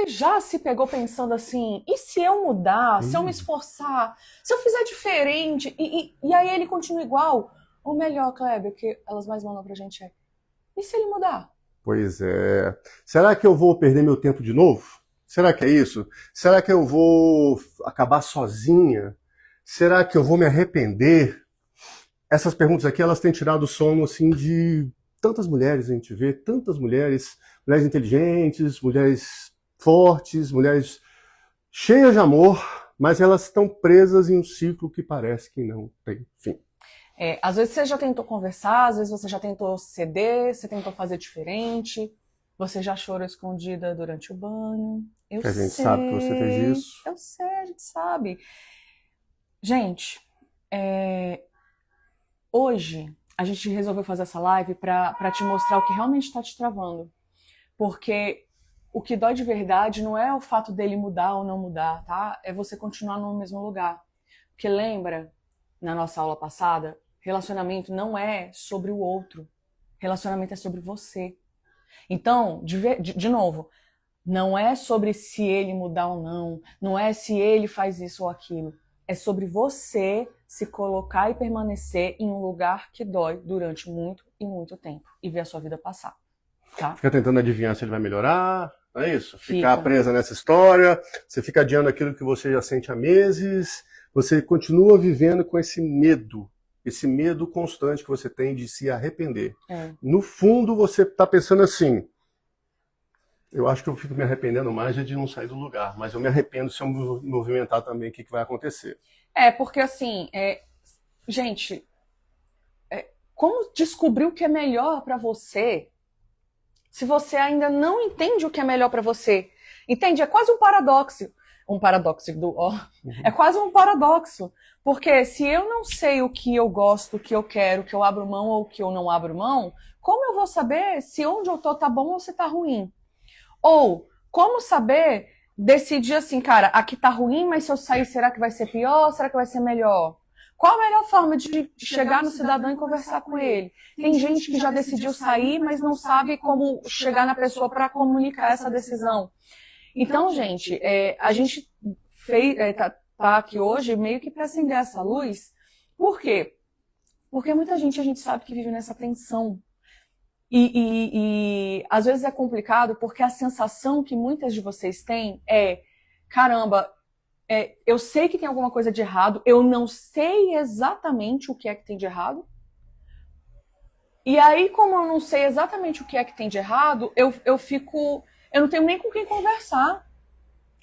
Você já se pegou pensando assim, e se eu mudar, se eu me esforçar, se eu fizer diferente, e aí ele continua igual? Ou melhor, Kleber, que elas mais mandam pra gente é, e se ele mudar? Pois é. Será que eu vou perder meu tempo de novo? Será que é isso? Será que eu vou acabar sozinha? Será que eu vou me arrepender? Essas perguntas aqui, elas têm tirado o sono, assim, de tantas mulheres, a gente vê tantas mulheres, mulheres inteligentes, mulheres fortes, mulheres cheias de amor, mas elas estão presas em um ciclo que parece que não tem fim. Às vezes você já tentou conversar, às vezes você já tentou ceder, você tentou fazer diferente, você já chorou escondida durante o banho. Que a gente sabe que você fez isso. Eu sei, a gente sabe. Gente, hoje a gente resolveu fazer essa live pra te mostrar o que realmente está te travando. Porque o que dói de verdade não é o fato dele mudar ou não mudar, tá? É você continuar no mesmo lugar. Porque lembra, na nossa aula passada, relacionamento não é sobre o outro. Relacionamento é sobre você. Então, de novo, não é sobre se ele mudar ou não, não é se ele faz isso ou aquilo. É sobre você se colocar e permanecer em um lugar que dói durante muito e muito tempo e ver a sua vida passar. Tá? Fica tentando adivinhar se ele vai melhorar, não é isso? Ficar presa nessa história, você fica adiando aquilo que você já sente há meses, você continua vivendo com esse medo constante que você tem de se arrepender. No fundo, você está pensando assim, eu acho que eu fico me arrependendo mais de não sair do lugar, mas eu me arrependo se eu me movimentar também, o que vai acontecer. Porque assim, gente, como descobrir o que é melhor para você se você ainda não entende o que é melhor para você? Entende? É quase um paradoxo. É quase um paradoxo. Porque se eu não sei o que eu gosto, o que eu quero, o que eu abro mão ou o que eu não abro mão, como eu vou saber se onde eu tô tá bom ou se tá ruim? Ou, como saber, decidir assim, cara, aqui tá ruim, mas se eu sair, será que vai ser pior? Será que vai ser melhor? Qual a melhor forma de chegar no cidadão e conversar com ele? Tem gente que já decidiu sair, mas não sabe como chegar na pessoa para comunicar essa decisão. Então, gente, a gente tá aqui hoje meio que para acender essa luz. Por quê? Porque muita gente, a gente sabe que vive nessa tensão. E às vezes é complicado porque a sensação que muitas de vocês têm é, caramba, eu sei que tem alguma coisa de errado, eu não sei exatamente o que é que tem de errado. E aí, como eu não sei exatamente o que é que tem de errado, eu não tenho nem com quem conversar.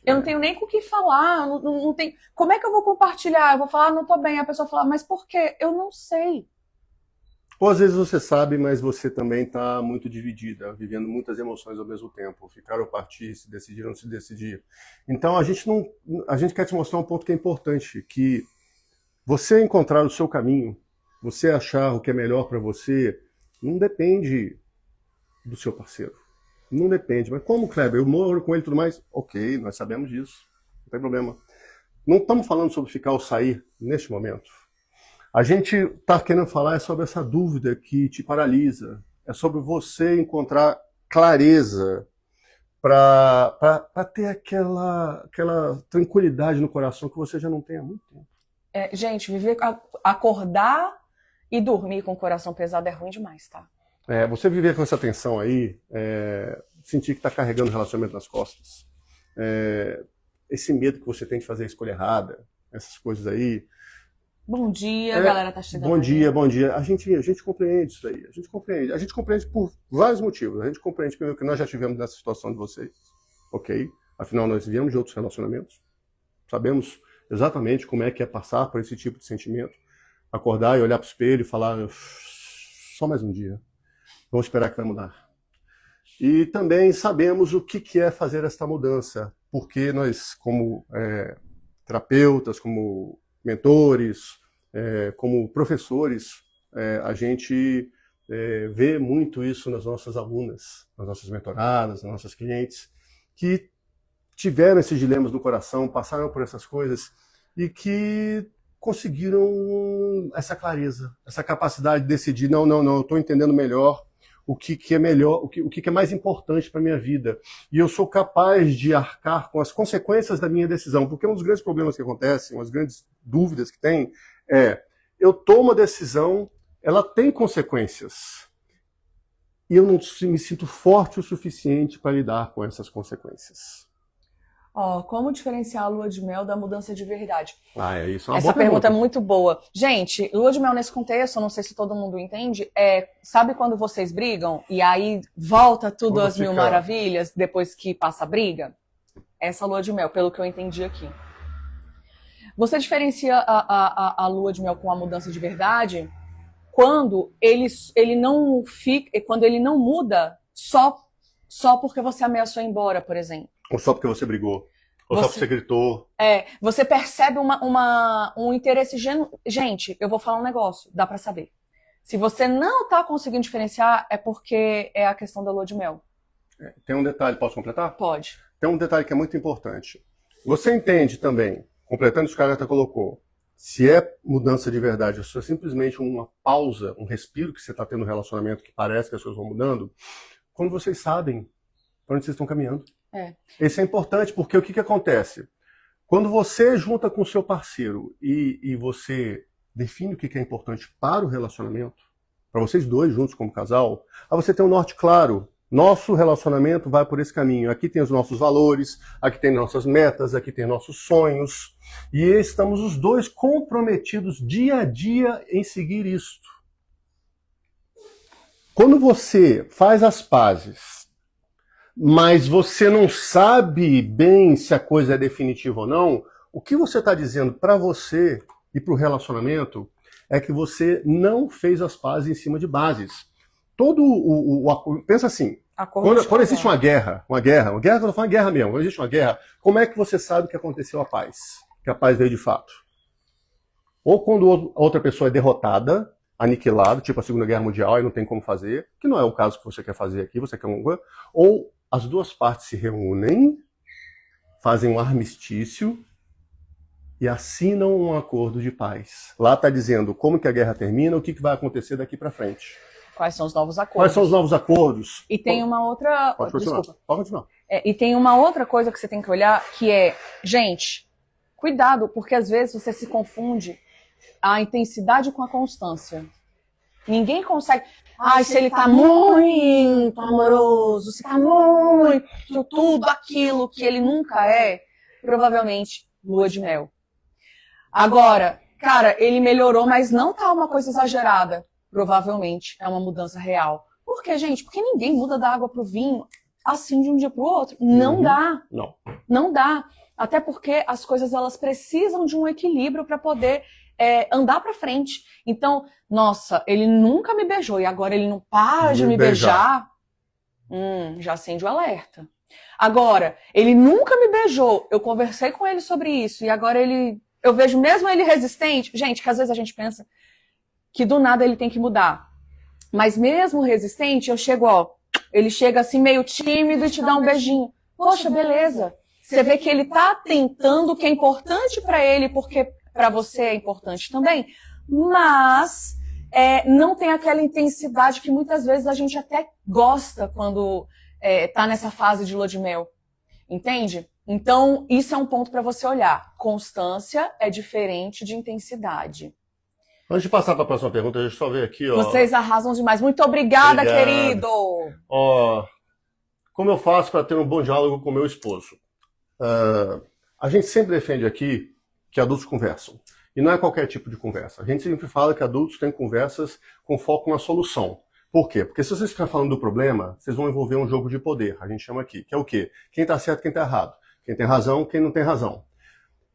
Eu não tenho nem com o que falar, não tem, como é que eu vou compartilhar? Eu vou falar, não tô bem, a pessoa fala, mas por quê? Eu não sei. Ou às vezes você sabe, mas você também está muito dividida, vivendo muitas emoções ao mesmo tempo. Ficar ou partir, se decidir ou não se decidir. Então a gente quer te mostrar um ponto que é importante, que você encontrar o seu caminho, você achar o que é melhor para você, não depende do seu parceiro. Não depende. Mas como, Kleber? Eu moro com ele e tudo mais? Ok, nós sabemos disso. Não tem problema. Não estamos falando sobre ficar ou sair neste momento. A gente está querendo falar sobre essa dúvida que te paralisa. É sobre você encontrar clareza para ter aquela tranquilidade no coração que você já não tem há muito tempo. Gente, acordar e dormir com o coração pesado é ruim demais, tá? Você viver com essa tensão aí, sentir que está carregando o relacionamento nas costas, esse medo que você tem de fazer a escolha errada, essas coisas aí. Bom dia, a galera tá chegando. Bom dia. A gente compreende isso aí. A gente compreende por vários motivos. A gente compreende primeiro que nós já tivemos nessa situação de vocês, ok? Afinal, nós viemos de outros relacionamentos. Sabemos exatamente como é que é passar por esse tipo de sentimento. Acordar e olhar para o espelho e falar, só mais um dia. Vamos esperar que vai mudar. E também sabemos o que é fazer esta mudança. Porque nós, como terapeutas, como mentores, como professores, a gente vê muito isso nas nossas alunas, nas nossas mentoradas, nas nossas clientes, que tiveram esses dilemas no coração, passaram por essas coisas e que conseguiram essa clareza, essa capacidade de decidir, não, eu estou entendendo melhor o que é melhor, o que é mais importante para a minha vida. E eu sou capaz de arcar com as consequências da minha decisão. Porque um dos grandes problemas que acontecem, umas grandes dúvidas que tem, eu tomo a decisão, ela tem consequências. E eu não me sinto forte o suficiente para lidar com essas consequências. Como diferenciar a lua de mel da mudança de verdade? Isso é uma Essa boa pergunta é muito boa. Gente, lua de mel nesse contexto, eu não sei se todo mundo entende, sabe quando vocês brigam e aí volta tudo às mil maravilhas depois que passa a briga? Essa lua de mel, pelo que eu entendi aqui. Você diferencia a lua de mel com a mudança de verdade quando ele não fica, quando ele não muda só porque você ameaçou ir embora, por exemplo. Ou só porque você brigou. Ou só porque você gritou. Você percebe um interesse genuíno. Gente, eu vou falar um negócio, dá pra saber. Se você não tá conseguindo diferenciar, é porque é a questão da lua de mel. Tem um detalhe, posso completar? Pode. Tem um detalhe que é muito importante. Você entende também, completando o que a Agatha colocou, se é mudança de verdade, ou se é simplesmente uma pausa, um respiro que você está tendo no relacionamento, que parece que as coisas vão mudando, quando vocês sabem para onde vocês estão caminhando. Isso é importante, porque o que acontece? Quando você junta com o seu parceiro e você define o que é importante para o relacionamento, para vocês dois juntos como casal, aí você tem um norte claro. Nosso relacionamento vai por esse caminho. Aqui tem os nossos valores, aqui tem nossas metas, aqui tem nossos sonhos. E estamos os dois comprometidos dia a dia em seguir isto. Quando você faz as pazes, mas você não sabe bem se a coisa é definitiva ou não, o que você está dizendo para você e para o relacionamento é que você não fez as pazes em cima de bases. Pensa assim, quando existe uma guerra, quando eu tô falando guerra mesmo, quando existe uma guerra, como é que você sabe que aconteceu a paz? Que a paz veio de fato? Ou quando outra pessoa é derrotada, aniquilada, tipo a Segunda Guerra Mundial, e não tem como fazer, que não é o caso que você quer fazer aqui, você quer uma coisa, ou as duas partes se reúnem, fazem um armistício e assinam um acordo de paz. Lá está dizendo como que a guerra termina, o que vai acontecer daqui para frente. Quais são os novos acordos? Quais são os novos acordos? E tem uma outra... Pode continuar. Desculpa. Pode continuar. E tem uma outra coisa que você tem que olhar, que é, gente, cuidado, porque às vezes você se confunde a intensidade com a constância. Ninguém consegue... se ele tá muito amoroso, se tá muito tudo aquilo que ele nunca é, provavelmente lua de mel. Agora, cara, ele melhorou, mas não tá uma coisa exagerada. Provavelmente é uma mudança real. Por quê, gente? Porque ninguém muda da água pro vinho assim de um dia pro outro. Não dá. Não dá. Até porque as coisas elas precisam de um equilíbrio para poder andar para frente. Então, nossa, ele nunca me beijou e agora ele não para de me beijar. Já acende o alerta. Agora, ele nunca me beijou. Eu conversei com ele sobre isso e agora eu vejo mesmo ele resistente. Gente, que às vezes a gente pensa que do nada ele tem que mudar. Mas mesmo resistente, eu chego, ele chega assim meio tímido e te dá um beijinho. Poxa, beleza. Você vê que ele tá tentando o que é importante para ele, porque para você é importante também, mas não tem aquela intensidade que muitas vezes a gente até gosta quando tá nessa fase de lua de mel. Entende? Então, isso é um ponto para você olhar. Constância é diferente de intensidade. Antes de passar para a próxima pergunta, deixa eu só ver aqui. Vocês arrasam demais. Muito obrigada, querido! Como eu faço para ter um bom diálogo com meu esposo? A gente sempre defende aqui que adultos conversam. E não é qualquer tipo de conversa. A gente sempre fala que adultos têm conversas com foco na solução. Por quê? Porque se vocês ficarem falando do problema, vocês vão envolver um jogo de poder, a gente chama aqui, que é o quê? Quem está certo, quem está errado. Quem tem razão, quem não tem razão.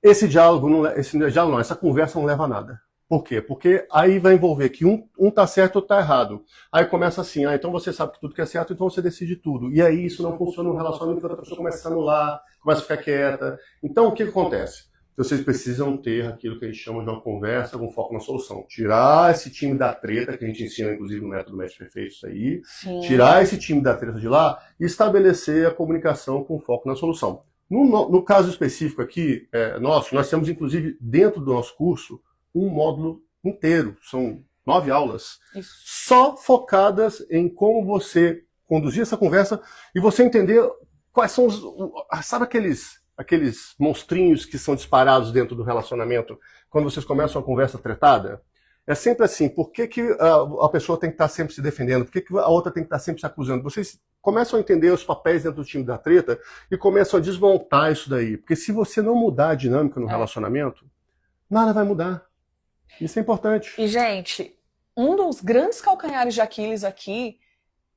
Essa conversa não leva a nada. Por quê? Porque aí vai envolver que um tá certo ou tá errado. Aí começa assim, então você sabe que tudo que é certo, então você decide tudo. E aí isso não funciona no relacionamento, porque a pessoa começa a anular, começa a ficar quieta. Então o que acontece? Vocês precisam ter aquilo que a gente chama de uma conversa com foco na solução. Tirar esse time da treta, que a gente ensina inclusive no método Mestre Perfeito, isso aí. Sim. Tirar esse time da treta de lá e estabelecer a comunicação com foco na solução. No caso específico aqui, nós temos inclusive dentro do nosso curso um módulo inteiro. São 9 aulas, Isso. só focadas em como você conduzir essa conversa e você entender quais são os... Sabe aqueles monstrinhos que são disparados dentro do relacionamento quando vocês começam a conversa tretada? É sempre assim, por que a pessoa tem que estar sempre se defendendo? Por que a outra tem que estar sempre se acusando? Vocês começam a entender os papéis dentro do time da treta e começam a desmontar isso daí. Porque se você não mudar a dinâmica no relacionamento, nada vai mudar. Isso é importante. E, gente, um dos grandes calcanhares de Aquiles aqui,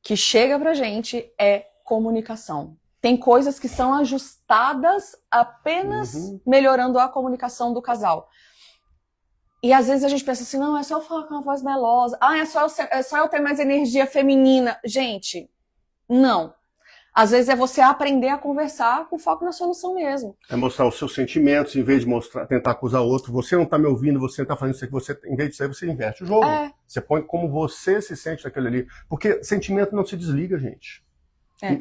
que chega pra gente, é comunicação. Tem coisas que são ajustadas apenas melhorando a comunicação do casal. E às vezes a gente pensa assim, não, é só eu falar com uma voz melosa. Ah, é só eu ter mais energia feminina. Gente, não. Às vezes é você aprender a conversar com foco na solução mesmo. É mostrar os seus sentimentos, em vez de tentar acusar o outro. Você não está me ouvindo, você não está fazendo isso aqui. Em vez disso aí, você inverte o jogo. Você põe como você se sente naquele ali. Porque sentimento não se desliga, gente.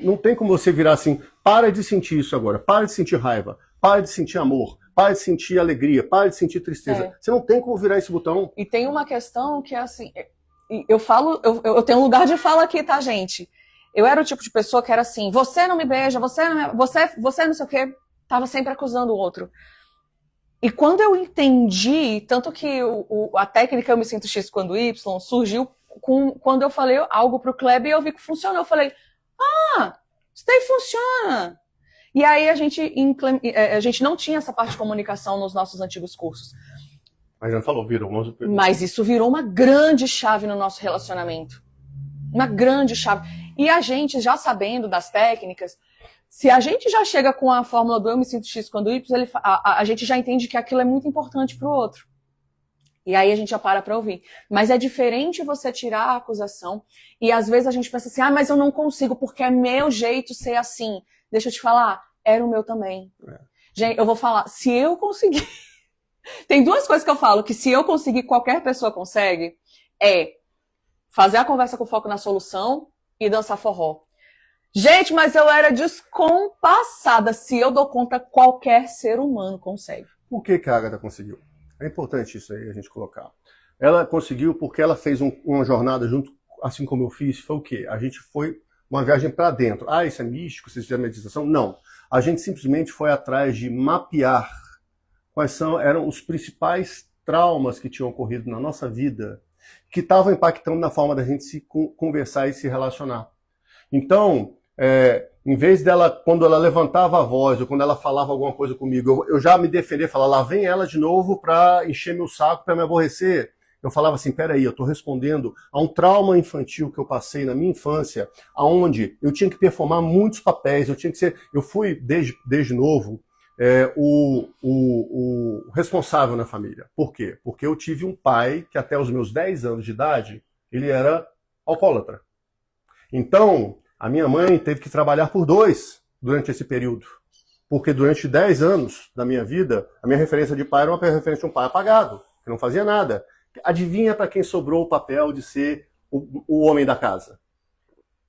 Não tem como você virar assim, para de sentir isso agora. Para de sentir raiva. Para de sentir amor. Para de sentir alegria. Para de sentir tristeza. Você não tem como virar esse botão. E tem uma questão que é assim... Eu tenho um lugar de fala aqui, tá, gente? Eu era o tipo de pessoa que era assim, você não me beija, você não sei o quê, tava sempre acusando o outro. E quando eu entendi, tanto que a técnica Eu Me Sinto X Quando Y surgiu quando eu falei algo pro Kleber e eu vi que funcionou. Eu falei, isso daí funciona. E aí a gente não tinha essa parte de comunicação nos nossos antigos cursos. Mas já falou, virou. Mas isso virou uma grande chave no nosso relacionamento. Uma grande chave. E a gente, já sabendo das técnicas, se a gente já chega com a fórmula do Eu Me Sinto X Quando Y, a gente já entende que aquilo é muito importante para o outro. E aí a gente já para ouvir. Mas é diferente você tirar a acusação e às vezes a gente pensa assim, mas eu não consigo porque é meu jeito ser assim. Deixa eu te falar, era o meu também. Gente, eu vou falar, se eu conseguir... Tem duas coisas que eu falo, que se eu conseguir, qualquer pessoa consegue, é fazer a conversa com foco na solução e dançar forró. Gente, mas eu era descompassada. Se eu dou conta, qualquer ser humano consegue. Por que a Agatha conseguiu? É importante isso aí a gente colocar. Ela conseguiu porque ela fez uma jornada junto, assim como eu fiz, foi o quê? A gente foi uma viagem para dentro. Isso é místico, isso é meditação? Não. A gente simplesmente foi atrás de mapear quais eram os principais traumas que tinham ocorrido na nossa vida, que estavam impactando na forma da gente se conversar e se relacionar. Então, em vez dela, quando ela levantava a voz ou quando ela falava alguma coisa comigo, eu já me defender, falar, lá vem ela de novo para encher meu saco, para me aborrecer. Eu falava assim, peraí, eu estou respondendo a um trauma infantil que eu passei na minha infância, aonde eu tinha que performar muitos papéis, eu fui desde novo o responsável na família. Por quê? Porque eu tive um pai que até os meus 10 anos de idade, ele era alcoólatra. Então, a minha mãe teve que trabalhar por 2 durante esse período. Porque durante 10 anos da minha vida, a minha referência de pai era uma referência de um pai apagado, que não fazia nada. Adivinha para quem sobrou o papel de ser o homem da casa?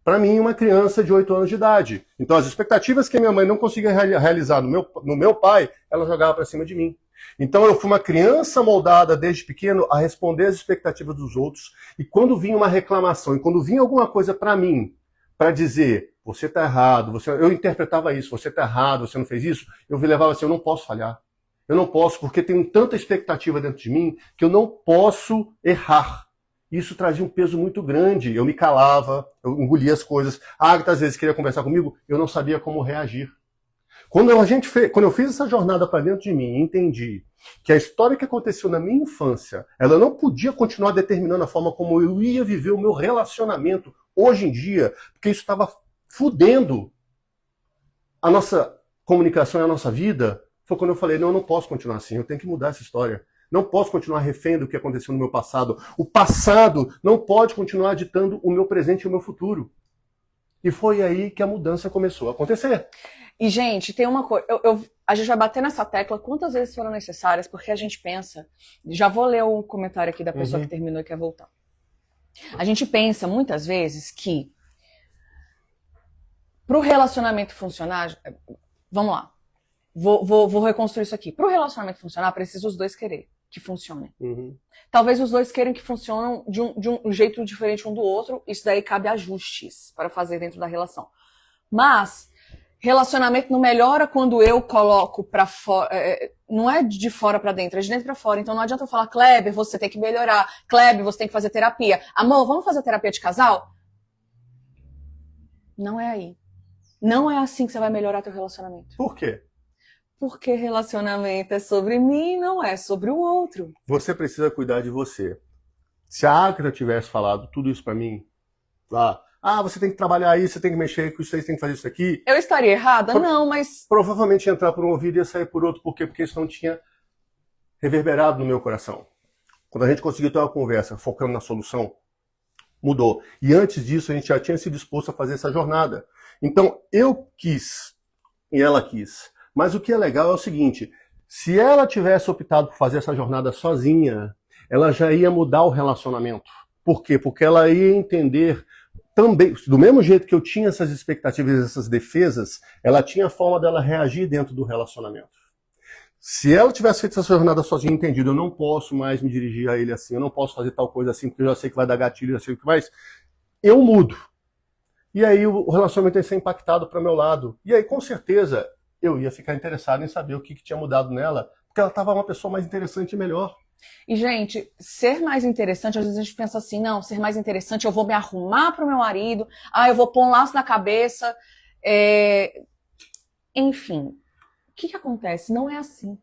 Para mim, uma criança de 8 anos de idade. Então, as expectativas que a minha mãe não conseguia realizar no meu pai, ela jogava para cima de mim. Então, eu fui uma criança moldada desde pequeno a responder às expectativas dos outros. E quando vinha uma reclamação, e quando vinha alguma coisa para mim, para dizer, você está errado, eu interpretava isso, você está errado, você não fez isso, eu me levava assim, eu não posso falhar. Eu não posso, porque tenho tanta expectativa dentro de mim que eu não posso errar. Isso trazia um peso muito grande. Eu me calava, eu engolia as coisas. A Agatha às vezes queria conversar comigo, eu não sabia como reagir. Quando eu fiz essa jornada para dentro de mim e entendi que a história que aconteceu na minha infância, ela não podia continuar determinando a forma como eu ia viver o meu relacionamento hoje em dia, porque isso estava fudendo a nossa comunicação e a nossa vida, foi quando eu falei, não, eu não posso continuar assim, eu tenho que mudar essa história. Não posso continuar refém do que aconteceu no meu passado. O passado não pode continuar ditando o meu presente e o meu futuro. E foi aí que a mudança começou a acontecer. E, gente, tem uma coisa. A gente vai bater nessa tecla quantas vezes foram necessárias, porque a gente pensa. Já vou ler o comentário aqui da pessoa que terminou e quer voltar. A gente pensa muitas vezes que para o relacionamento funcionar. Vamos lá. Vou reconstruir isso aqui. Para o relacionamento funcionar, precisa os dois querer. que funcionem. Uhum. Talvez os dois queiram que funcionem de um jeito diferente um do outro. Isso daí cabe ajustes para fazer dentro da relação. Mas relacionamento não melhora quando eu coloco pra fora. Não é de fora pra dentro, é de dentro pra fora. Então não adianta eu falar, Kleber, você tem que melhorar. Kleber, você tem que fazer terapia. Amor, vamos fazer terapia de casal? Não é aí. Não é assim que você vai melhorar teu relacionamento. Por quê? Porque relacionamento é sobre mim, não é sobre o outro. Você precisa cuidar de você. Se a Agatha tivesse falado tudo isso pra mim, lá, você tem que trabalhar isso, você tem que mexer com isso, você tem que fazer isso aqui. Eu estaria errada? Não, mas... Provavelmente ia entrar por um ouvido e ia sair por outro. Por quê? Porque isso não tinha reverberado no meu coração. Quando a gente conseguiu ter uma conversa focando na solução, mudou. E antes disso, a gente já tinha se disposto a fazer essa jornada. Então, eu quis e ela quis. Mas o que é legal é o seguinte, se ela tivesse optado por fazer essa jornada sozinha, ela já ia mudar o relacionamento. Por quê? Porque ela ia entender também, do mesmo jeito que eu tinha essas expectativas, essas defesas, ela tinha a forma dela reagir dentro do relacionamento. Se ela tivesse feito essa jornada sozinha, entendido, eu não posso mais me dirigir a ele assim, eu não posso fazer tal coisa assim, porque eu já sei que vai dar gatilho, eu sei o que mais, eu mudo. E aí o relacionamento ia ser impactado para o meu lado. E aí, com certeza, eu ia ficar interessado em saber o que tinha mudado nela, porque ela estava uma pessoa mais interessante e melhor. E, gente, ser mais interessante, às vezes a gente pensa assim, não, ser mais interessante, eu vou me arrumar pro meu marido, eu vou pôr um laço na cabeça, enfim. O que acontece? Não é assim.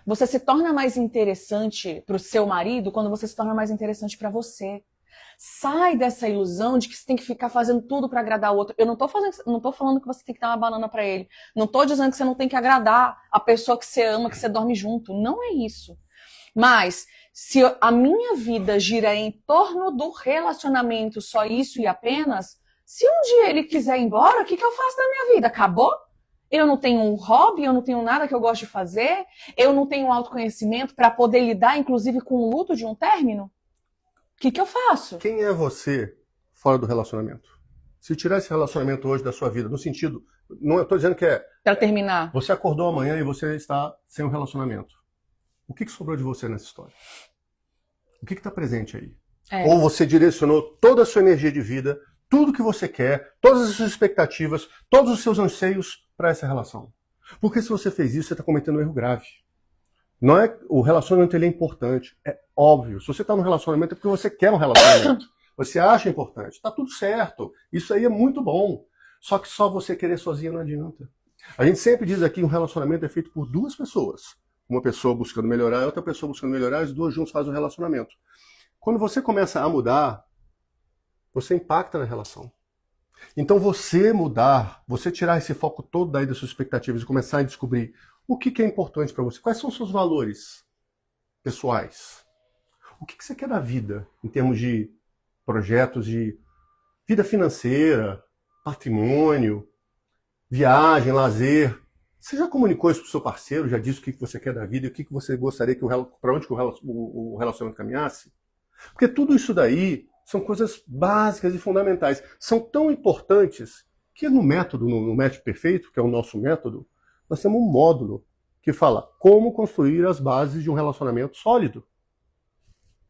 Você se torna mais interessante pro seu marido quando você se torna mais interessante pra você. Sai dessa ilusão de que você tem que ficar fazendo tudo pra agradar o outro. Eu não tô falando que você tem que dar uma banana pra ele. Não tô dizendo que você não tem que agradar a pessoa que você ama, que você dorme junto. Não é isso. Mas, se a minha vida gira em torno do relacionamento, só isso e apenas, se um dia ele quiser ir embora, o que eu faço da minha vida? Acabou? Eu não tenho um hobby, eu não tenho nada que eu gosto de fazer, eu não tenho autoconhecimento para poder lidar, inclusive, com o luto de um término? O que eu faço? Quem é você fora do relacionamento? Se tirar esse relacionamento hoje da sua vida, no sentido, não estou dizendo que é... Para terminar. Você acordou amanhã e você está sem um relacionamento. O que sobrou de você nessa história? O que está presente aí? Ou você direcionou toda a sua energia de vida, tudo que você quer, todas as suas expectativas, todos os seus anseios para essa relação. Porque se você fez isso, você está cometendo um erro grave. Não é, o relacionamento ele é importante, é óbvio. Se você está num relacionamento é porque você quer um relacionamento. Você acha importante. Está tudo certo. Isso aí é muito bom. Só que só você querer sozinha não adianta. A gente sempre diz aqui que um relacionamento é feito por duas pessoas. Uma pessoa buscando melhorar e outra pessoa buscando melhorar, as duas juntas fazem um relacionamento. Quando você começa a mudar, você impacta na relação. Então você mudar, você tirar esse foco todo daí das suas expectativas e começar a descobrir o que é importante para você, quais são os seus valores pessoais, o que você quer da vida, em termos de projetos de vida financeira, patrimônio, viagem, lazer. Você já comunicou isso para o seu parceiro? Já disse o que você quer da vida e o que você gostaria para onde o relacionamento caminhasse? Porque tudo isso daí são coisas básicas e fundamentais. São tão importantes que no método perfeito, que é o nosso método, nós temos um módulo que fala como construir as bases de um relacionamento sólido.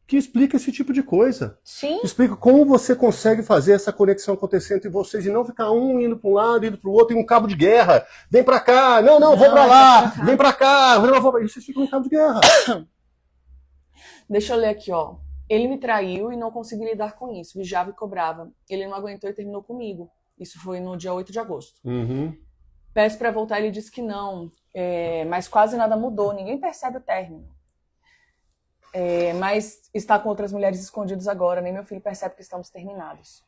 Que explica esse tipo de coisa. Sim. Explica como você consegue fazer essa conexão acontecer entre vocês e não ficar um indo para um lado, indo para o outro, em um cabo de guerra. Vem para cá, não, vou para lá, vem para cá, não, vou pra... E vocês ficam em cabo de guerra. Deixa eu ler aqui, ó. Ele me traiu e não consegui lidar com isso. Vigiava e cobrava. Ele não aguentou e terminou comigo. Isso foi no dia 8 de agosto. Uhum. Peço para voltar, ele disse que não. Mas quase nada mudou. Ninguém percebe o término. Mas está com outras mulheres escondidas agora. Nem meu filho percebe que estamos terminados.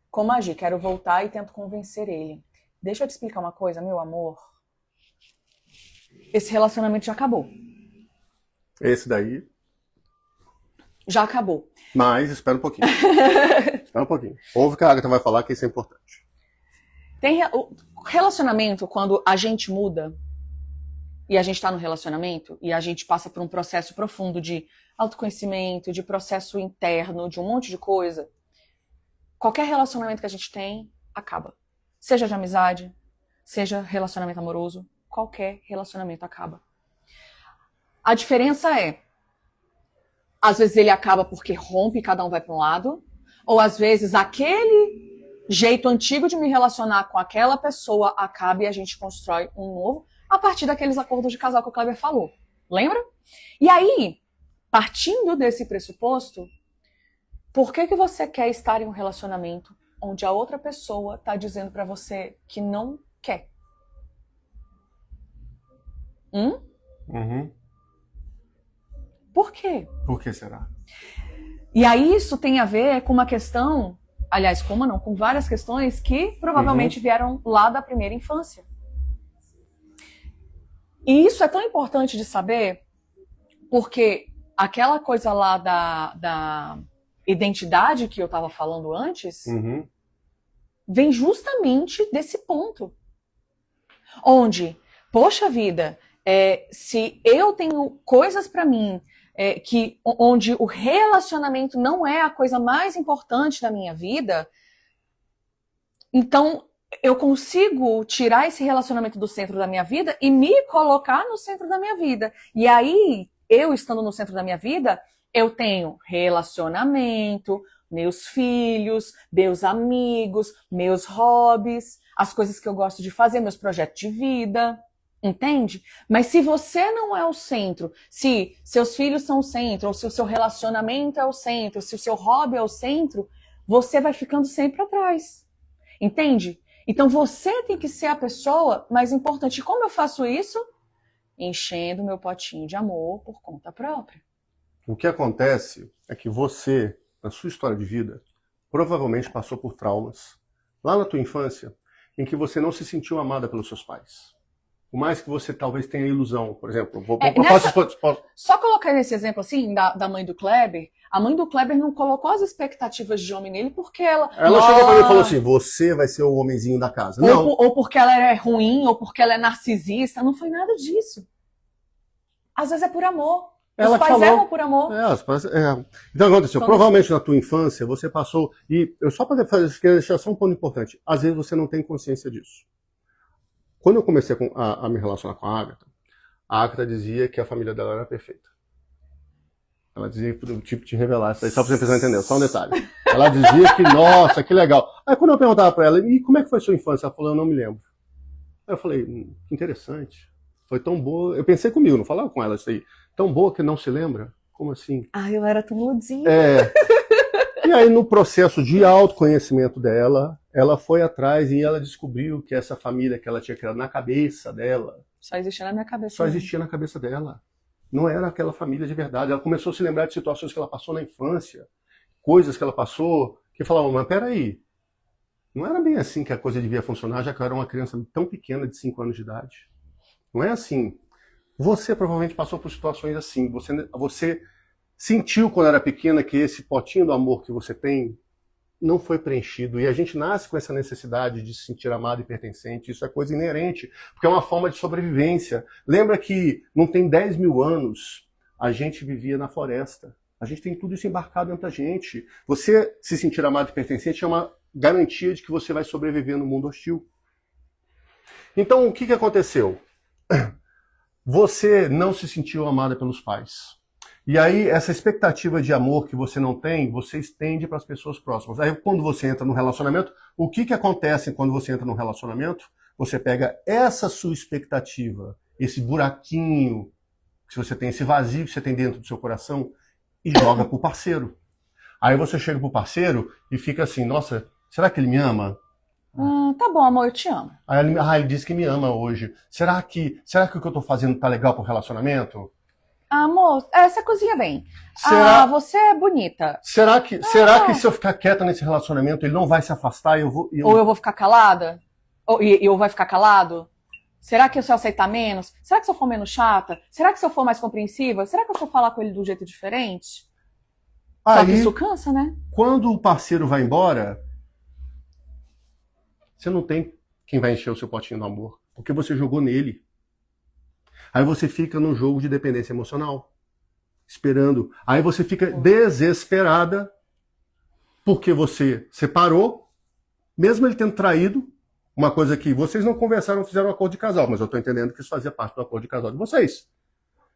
Como agir? Quero voltar e tento convencer ele. Deixa eu te explicar uma coisa, meu amor. Esse relacionamento já acabou. Esse daí... Já acabou. Mas espera um pouquinho. Espera um pouquinho. Ouve o que a Agatha vai falar, que isso é importante. O relacionamento, quando a gente muda e a gente está no relacionamento e a gente passa por um processo profundo de autoconhecimento, de processo interno, de um monte de coisa, qualquer relacionamento que a gente tem, acaba. Seja de amizade, seja relacionamento amoroso, qualquer relacionamento acaba. A diferença é, às vezes ele acaba porque rompe e cada um vai para um lado, ou às vezes aquele jeito antigo de me relacionar com aquela pessoa acaba e a gente constrói um novo a partir daqueles acordos de casal que o Kleber falou. Lembra? E aí, partindo desse pressuposto, por que você quer estar em um relacionamento onde a outra pessoa está dizendo para você que não quer? Uhum. Por quê? Por que será? E aí isso tem a ver com uma questão, aliás, com várias questões que provavelmente vieram lá da primeira infância. E isso é tão importante de saber, porque aquela coisa lá da identidade que eu estava falando antes, vem justamente desse ponto. Onde, poxa vida, se eu tenho coisas para mim, onde o relacionamento não é a coisa mais importante da minha vida, então eu consigo tirar esse relacionamento do centro da minha vida e me colocar no centro da minha vida. E aí, eu estando no centro da minha vida, eu tenho relacionamento, meus filhos, meus amigos, meus hobbies, as coisas que eu gosto de fazer, meus projetos de vida. Entende? Mas se você não é o centro, se seus filhos são o centro, ou se o seu relacionamento é o centro, se o seu hobby é o centro, você vai ficando sempre atrás. Entende? Então você tem que ser a pessoa mais importante. E como eu faço isso? Enchendo meu potinho de amor por conta própria. O que acontece é que você, na sua história de vida, provavelmente passou por traumas lá na tua infância em que você não se sentiu amada pelos seus pais. Por mais que você talvez tenha ilusão, por exemplo. Só colocar nesse exemplo assim, da mãe do Kleber, a mãe do Kleber não colocou as expectativas de homem nele porque ela chegou pra mim e falou assim, você vai ser o homenzinho da casa. Não. Ou porque ela é ruim, ou porque ela é narcisista, não foi nada disso. Às vezes é por amor. Os pais erram por amor. Então aconteceu, provavelmente na tua infância você passou, e eu só para deixar só um ponto importante, às vezes você não tem consciência disso. Quando eu comecei a me relacionar com a Agatha dizia que a família dela era perfeita. Ela dizia pro tipo te revelar isso aí, só pra você precisar entender, só um detalhe. Ela dizia que, nossa, que legal. Aí quando eu perguntava pra ela, e como é que foi a sua infância? Ela falou, eu não me lembro. Aí eu falei, que interessante. Foi tão boa. Eu pensei comigo, não falava com ela isso aí. Tão boa que não se lembra? Como assim? Eu era tão mudinha. E aí, no processo de autoconhecimento dela, ela foi atrás e ela descobriu que essa família que ela tinha criado na cabeça dela... Só existia na minha cabeça. Só existia na cabeça dela. Não era aquela família de verdade. Ela começou a se lembrar de situações que ela passou na infância, coisas que ela passou, que falavam, mas peraí, não era bem assim que a coisa devia funcionar, já que eu era uma criança tão pequena, de 5 anos de idade. Não é assim. Você provavelmente passou por situações assim. Você sentiu quando era pequena que esse potinho do amor que você tem não foi preenchido. E a gente nasce com essa necessidade de se sentir amado e pertencente. Isso é coisa inerente, porque é uma forma de sobrevivência. Lembra que não tem 10 mil anos a gente vivia na floresta. A gente tem tudo isso embarcado dentro da gente. Você se sentir amado e pertencente é uma garantia de que você vai sobreviver no mundo hostil. Então, o que aconteceu? Você não se sentiu amada pelos pais. E aí, essa expectativa de amor que você não tem, você estende para as pessoas próximas. Aí, quando você entra num relacionamento, o que acontece quando você entra num relacionamento? Você pega essa sua expectativa, esse buraquinho que você tem, esse vazio que você tem dentro do seu coração, e joga pro parceiro. Aí você chega pro parceiro e fica assim, nossa, será que ele me ama? Tá bom, amor, eu te amo. Aí ele disse que me ama hoje. Será que o que eu tô fazendo tá legal pro relacionamento? Amor, você cozinha bem. Você é bonita. Será que se eu ficar quieta nesse relacionamento, ele não vai se afastar e Ou eu vou ficar calada? Ou eu vai ficar calado? Será que se eu aceitar menos? Será que se eu for menos chata? Será que se eu for mais compreensiva? Será que se eu falar com ele de um jeito diferente? Só que isso cansa, né? Quando o parceiro vai embora, você não tem quem vai encher o seu potinho do amor, porque você jogou nele. Aí você fica num jogo de dependência emocional, esperando. Aí você fica desesperada, porque você separou, mesmo ele tendo traído, uma coisa que vocês não conversaram, fizeram um acordo de casal, mas eu estou entendendo que isso fazia parte do acordo de casal de vocês.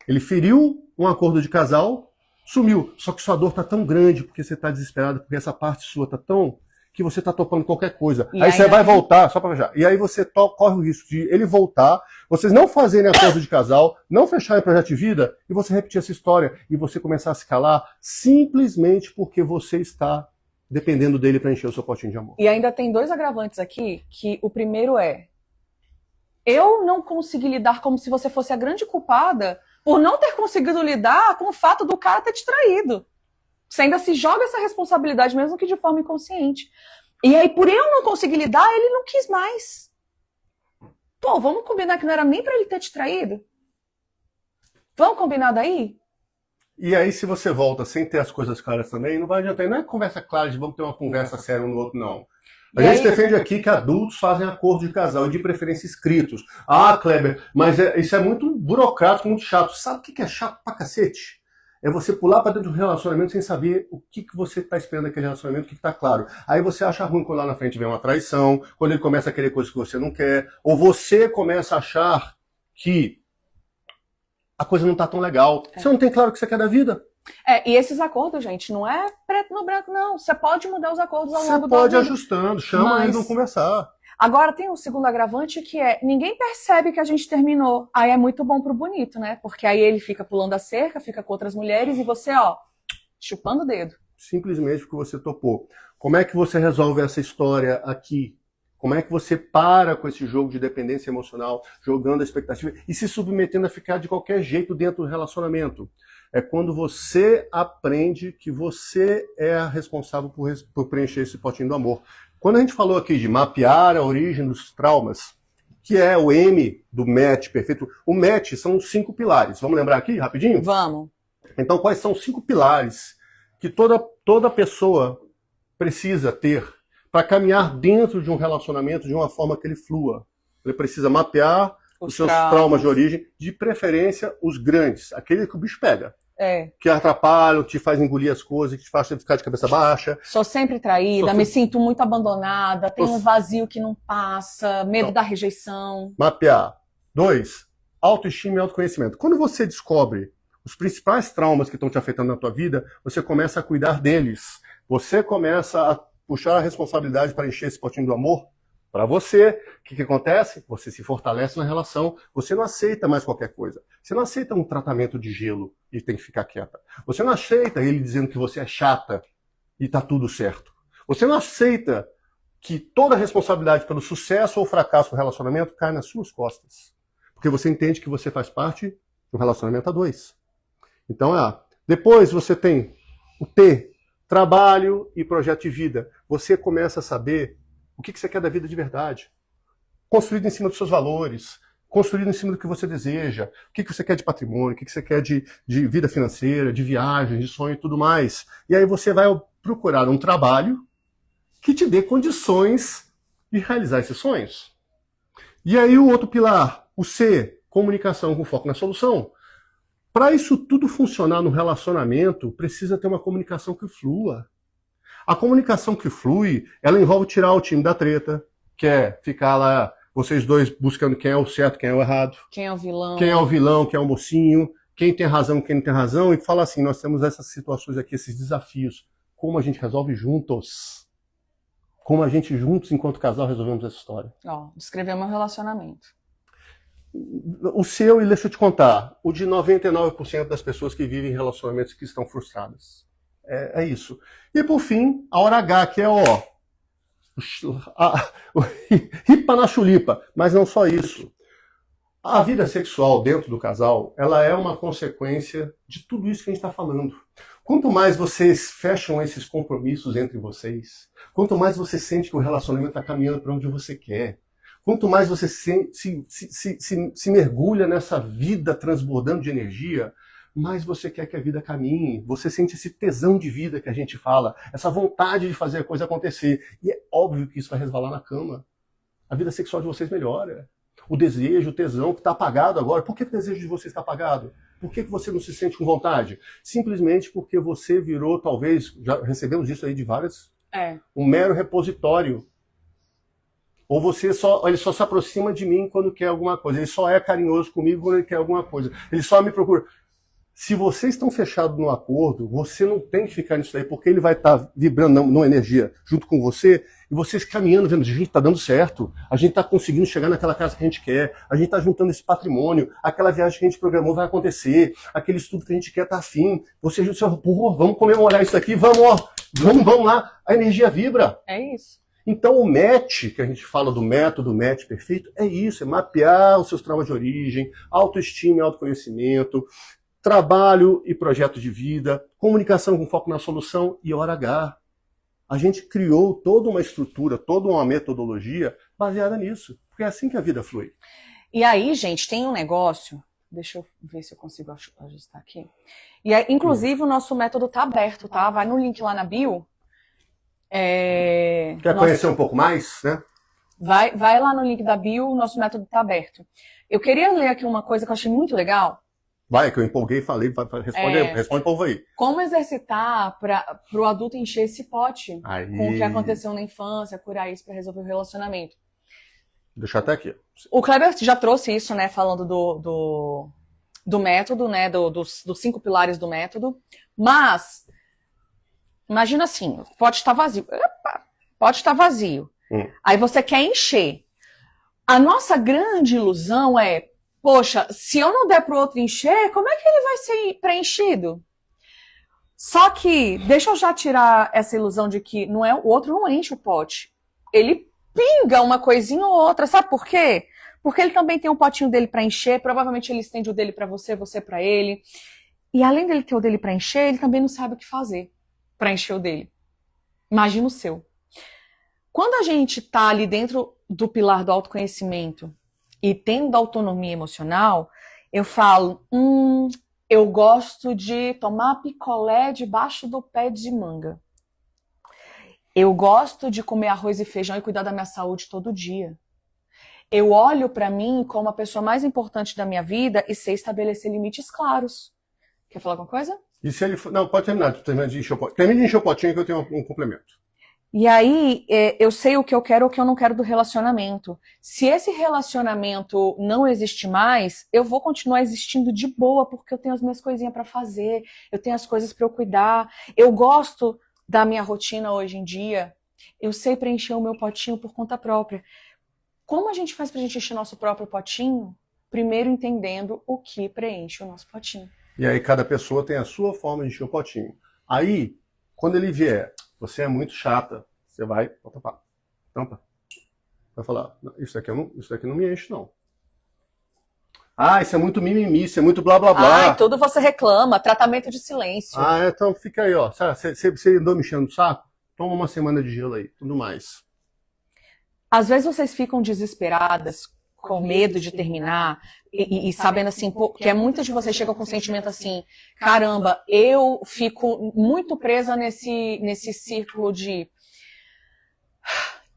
Ele feriu um acordo de casal Sumiu. Só que sua dor tá tão grande porque você tá desesperado, porque essa parte sua tá tão que você tá topando qualquer coisa. Aí você vai voltar, só pra já. E aí você corre o risco de ele voltar, vocês não fazerem acordo de casal, não fecharem projeto de vida, e você repetir essa história, e você começar a se calar simplesmente porque você está dependendo dele para encher o seu potinho de amor. E ainda tem 2 agravantes aqui, que o primeiro é: eu não consegui lidar como se você fosse a grande culpada por não ter conseguido lidar com o fato do cara ter te traído. Você ainda se joga essa responsabilidade, mesmo que de forma inconsciente. E aí, por eu não conseguir lidar, ele não quis mais. Pô, vamos combinar que não era nem pra ele ter te traído? Vamos combinar daí? E aí, se você volta sem ter as coisas claras também, não vai adiantar. Não é conversa clara de vamos ter uma conversa séria um no outro, não. A gente defende aqui que adultos fazem acordo de casal e de preferência escritos. Ah, Kleber, mas isso é muito burocrático, muito chato. Sabe o que é chato pra cacete? É você pular para dentro de um relacionamento sem saber o que você está esperando daquele relacionamento, o que está claro. Aí você acha ruim quando lá na frente vem uma traição, quando ele começa a querer coisas que você não quer, ou você começa a achar que a coisa não está tão legal. Você não tem claro o que você quer da vida. E esses acordos, gente, não é preto no branco, não. Você pode mudar os acordos ao longo da vida. Você pode ir ajustando, chama eles, vão conversar. Agora tem um segundo agravante que é, ninguém percebe que a gente terminou. Aí é muito bom pro bonito, né? Porque aí ele fica pulando a cerca, fica com outras mulheres e você, ó, chupando o dedo. Simplesmente porque você topou. Como é que você resolve essa história aqui? Como é que você para com esse jogo de dependência emocional, jogando a expectativa e se submetendo a ficar de qualquer jeito dentro do relacionamento? É quando você aprende que você é a responsável por preencher esse potinho do amor. Quando a gente falou aqui de mapear a origem dos traumas, que é o M do match perfeito, o match são 5 pilares. Vamos lembrar aqui, rapidinho? Vamos. Então, quais são os 5 pilares que toda pessoa precisa ter para caminhar dentro de um relacionamento de uma forma que ele flua? Ele precisa mapear os seus traumas de origem, de preferência os grandes, aquele que o bicho pega. Que atrapalham, te faz engolir as coisas, que te faz ficar de cabeça baixa. Sou sempre traída, me sinto muito abandonada, tenho um vazio que não passa, medo da rejeição. Mapear. 2, autoestima e autoconhecimento. Quando você descobre os principais traumas que estão te afetando na tua vida, você começa a cuidar deles. Você começa a puxar a responsabilidade para encher esse potinho do amor para você. O que acontece? Você se fortalece na relação, você não aceita mais qualquer coisa. Você não aceita um tratamento de gelo e tem que ficar quieta. Você não aceita ele dizendo que você é chata e tá tudo certo. Você não aceita que toda a responsabilidade pelo sucesso ou fracasso do relacionamento cai nas suas costas. Porque você entende que você faz parte do relacionamento a 2. Então, depois você tem o T, trabalho e projeto de vida. Você começa a saber o que você quer da vida de verdade. Construído em cima dos seus valores, construído em cima do que você deseja, o que você quer de patrimônio, o que você quer de vida financeira, de viagem, de sonho e tudo mais. E aí você vai procurar um trabalho que te dê condições de realizar esses sonhos. E aí o outro pilar, o C, comunicação com foco na solução. Para isso tudo funcionar no relacionamento, precisa ter uma comunicação que flua. A comunicação que flui, ela envolve tirar o time da treta, que é ficar lá, vocês dois buscando quem é o certo, quem é o errado. Quem é o vilão. Quem é o vilão, quem é o mocinho, quem tem razão, quem não tem razão, e falar assim, nós temos essas situações aqui, esses desafios. Como a gente resolve juntos? Como a gente juntos, enquanto casal, resolvemos essa história? Descrever meu relacionamento. O seu, e deixa eu te contar, o de 99% das pessoas que vivem em relacionamentos que estão frustradas. É isso. E por fim, a hora H, que é o ripa na chulipa. Mas não só isso. A vida sexual dentro do casal, ela é uma consequência de tudo isso que a gente está falando. Quanto mais vocês fecham esses compromissos entre vocês, quanto mais você sente que o relacionamento está caminhando para onde você quer, quanto mais você se mergulha nessa vida transbordando de energia, mais você quer que a vida caminhe. Você sente esse tesão de vida que a gente fala, essa vontade de fazer a coisa acontecer. E é óbvio que isso vai resvalar na cama. A vida sexual de vocês melhora. O desejo, o tesão que está apagado agora. Por que o desejo de vocês está apagado? Por que você não se sente com vontade? Simplesmente porque você virou, talvez, já recebemos isso aí de várias, um mero repositório. Ou ele só se aproxima de mim quando quer alguma coisa. Ele só é carinhoso comigo quando ele quer alguma coisa. Ele só me procura. Se vocês estão fechados no acordo, você não tem que ficar nisso aí, porque ele vai estar vibrando numa energia junto com você, e vocês caminhando, vendo, gente, tá dando certo, a gente tá conseguindo chegar naquela casa que a gente quer, a gente tá juntando esse patrimônio, aquela viagem que a gente programou vai acontecer, aquele estudo que a gente quer tá afim, vocês, pô, vamos comemorar isso aqui, vamos, ó, vamos lá, a energia vibra. É isso. Então o match, que a gente fala do método match perfeito, é isso, é mapear os seus traumas de origem, autoestima e autoconhecimento, trabalho e projeto de vida, comunicação com foco na solução e hora H. A gente criou toda uma estrutura, toda uma metodologia baseada nisso, porque é assim que a vida flui. E aí, gente, tem um negócio, deixa eu ver se eu consigo ajustar aqui. E aí, inclusive, o nosso método tá aberto, tá? Vai no link lá na bio. Quer conhecer um pouco mais, né? Vai lá no link da bio, o nosso método tá aberto. Eu queria ler aqui uma coisa que eu achei muito legal. Vai, que eu empolguei e falei, responde o povo aí. Como exercitar para o adulto encher esse pote com o que aconteceu na infância, curar isso para resolver o relacionamento. Deixa até aqui. O Kleber já trouxe isso, né, falando do método, né, dos 5 pilares do método. Mas, imagina assim, o pote está vazio. Opa, pode estar vazio. Aí você quer encher. A nossa grande ilusão é, poxa, se eu não der pro outro encher, como é que ele vai ser preenchido? Só que, deixa eu já tirar essa ilusão de que o outro não enche o pote. Ele pinga uma coisinha ou outra, sabe por quê? Porque ele também tem um potinho dele para encher, provavelmente ele estende o dele para você, você para ele. E além dele ter o dele para encher, ele também não sabe o que fazer para encher o dele. Imagina o seu. Quando a gente tá ali dentro do pilar do autoconhecimento e tendo autonomia emocional, eu falo, eu gosto de tomar picolé debaixo do pé de manga. Eu gosto de comer arroz e feijão e cuidar da minha saúde todo dia. Eu olho para mim como a pessoa mais importante da minha vida e sei estabelecer limites claros. Quer falar alguma coisa? E se ele for... Não, pode terminar de encher o potinho. Termine de encher o potinho que eu tenho um complemento. E aí, eu sei o que eu quero ou o que eu não quero do relacionamento. Se esse relacionamento não existe mais, eu vou continuar existindo de boa, porque eu tenho as minhas coisinhas para fazer, eu tenho as coisas para eu cuidar, eu gosto da minha rotina hoje em dia, eu sei preencher o meu potinho por conta própria. Como a gente faz pra gente encher nosso próprio potinho? Primeiro entendendo o que preenche o nosso potinho. E aí cada pessoa tem a sua forma de encher o potinho. Aí, quando ele vier, você é muito chata, você vai, tampa. Vai falar, isso daqui não me enche, não. Ah, isso é muito mimimi, isso é muito blá blá blá. Ah, tudo você reclama, tratamento de silêncio. Ah, então fica aí, ó. Você andou me enchendo o saco? Toma uma semana de gelo aí, tudo mais. Às vezes vocês ficam desesperadas, com medo de terminar, e sabendo assim, que muitas de vocês chegam com o sentimento assim, caramba, eu fico muito presa nesse círculo de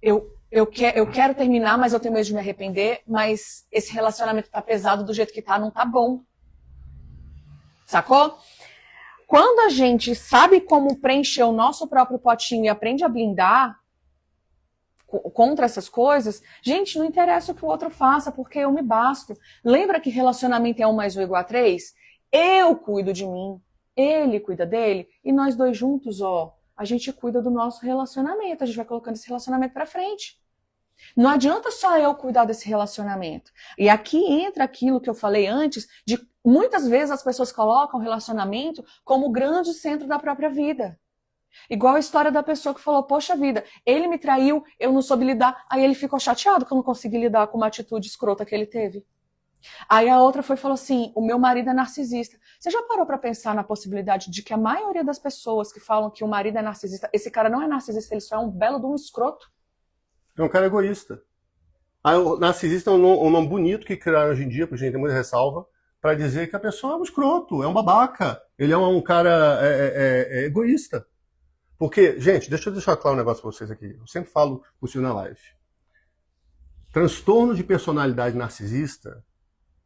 eu quero terminar, mas eu tenho medo de me arrepender, mas esse relacionamento tá pesado do jeito que tá, não tá bom. Sacou? Quando a gente sabe como preencher o nosso próprio potinho e aprende a blindar contra essas coisas, gente, não interessa o que o outro faça, porque eu me basto. Lembra que relacionamento é 1 mais 1 igual a 3? Eu cuido de mim, ele cuida dele, e nós dois juntos, ó, a gente cuida do nosso relacionamento, a gente vai colocando esse relacionamento pra frente. Não adianta só eu cuidar desse relacionamento. E aqui entra aquilo que eu falei antes, de muitas vezes as pessoas colocam o relacionamento como o grande centro da própria vida. Igual a história da pessoa que falou, poxa vida, ele me traiu, eu não soube lidar, aí ele ficou chateado que eu não consegui lidar com uma atitude escrota que ele teve. Aí a outra foi e falou assim, o meu marido é narcisista. Você já parou pra pensar na possibilidade de que a maioria das pessoas que falam que o marido é narcisista, esse cara não é narcisista, ele só é um belo de um escroto? É um cara egoísta. O narcisista é um nome bonito que criaram hoje em dia, porque a gente tem muita ressalva, pra dizer que a pessoa é um escroto, é um babaca, ele é um cara egoísta. Porque, gente, deixa eu deixar claro um negócio pra vocês aqui. Eu sempre falo isso na live. Transtorno de personalidade narcisista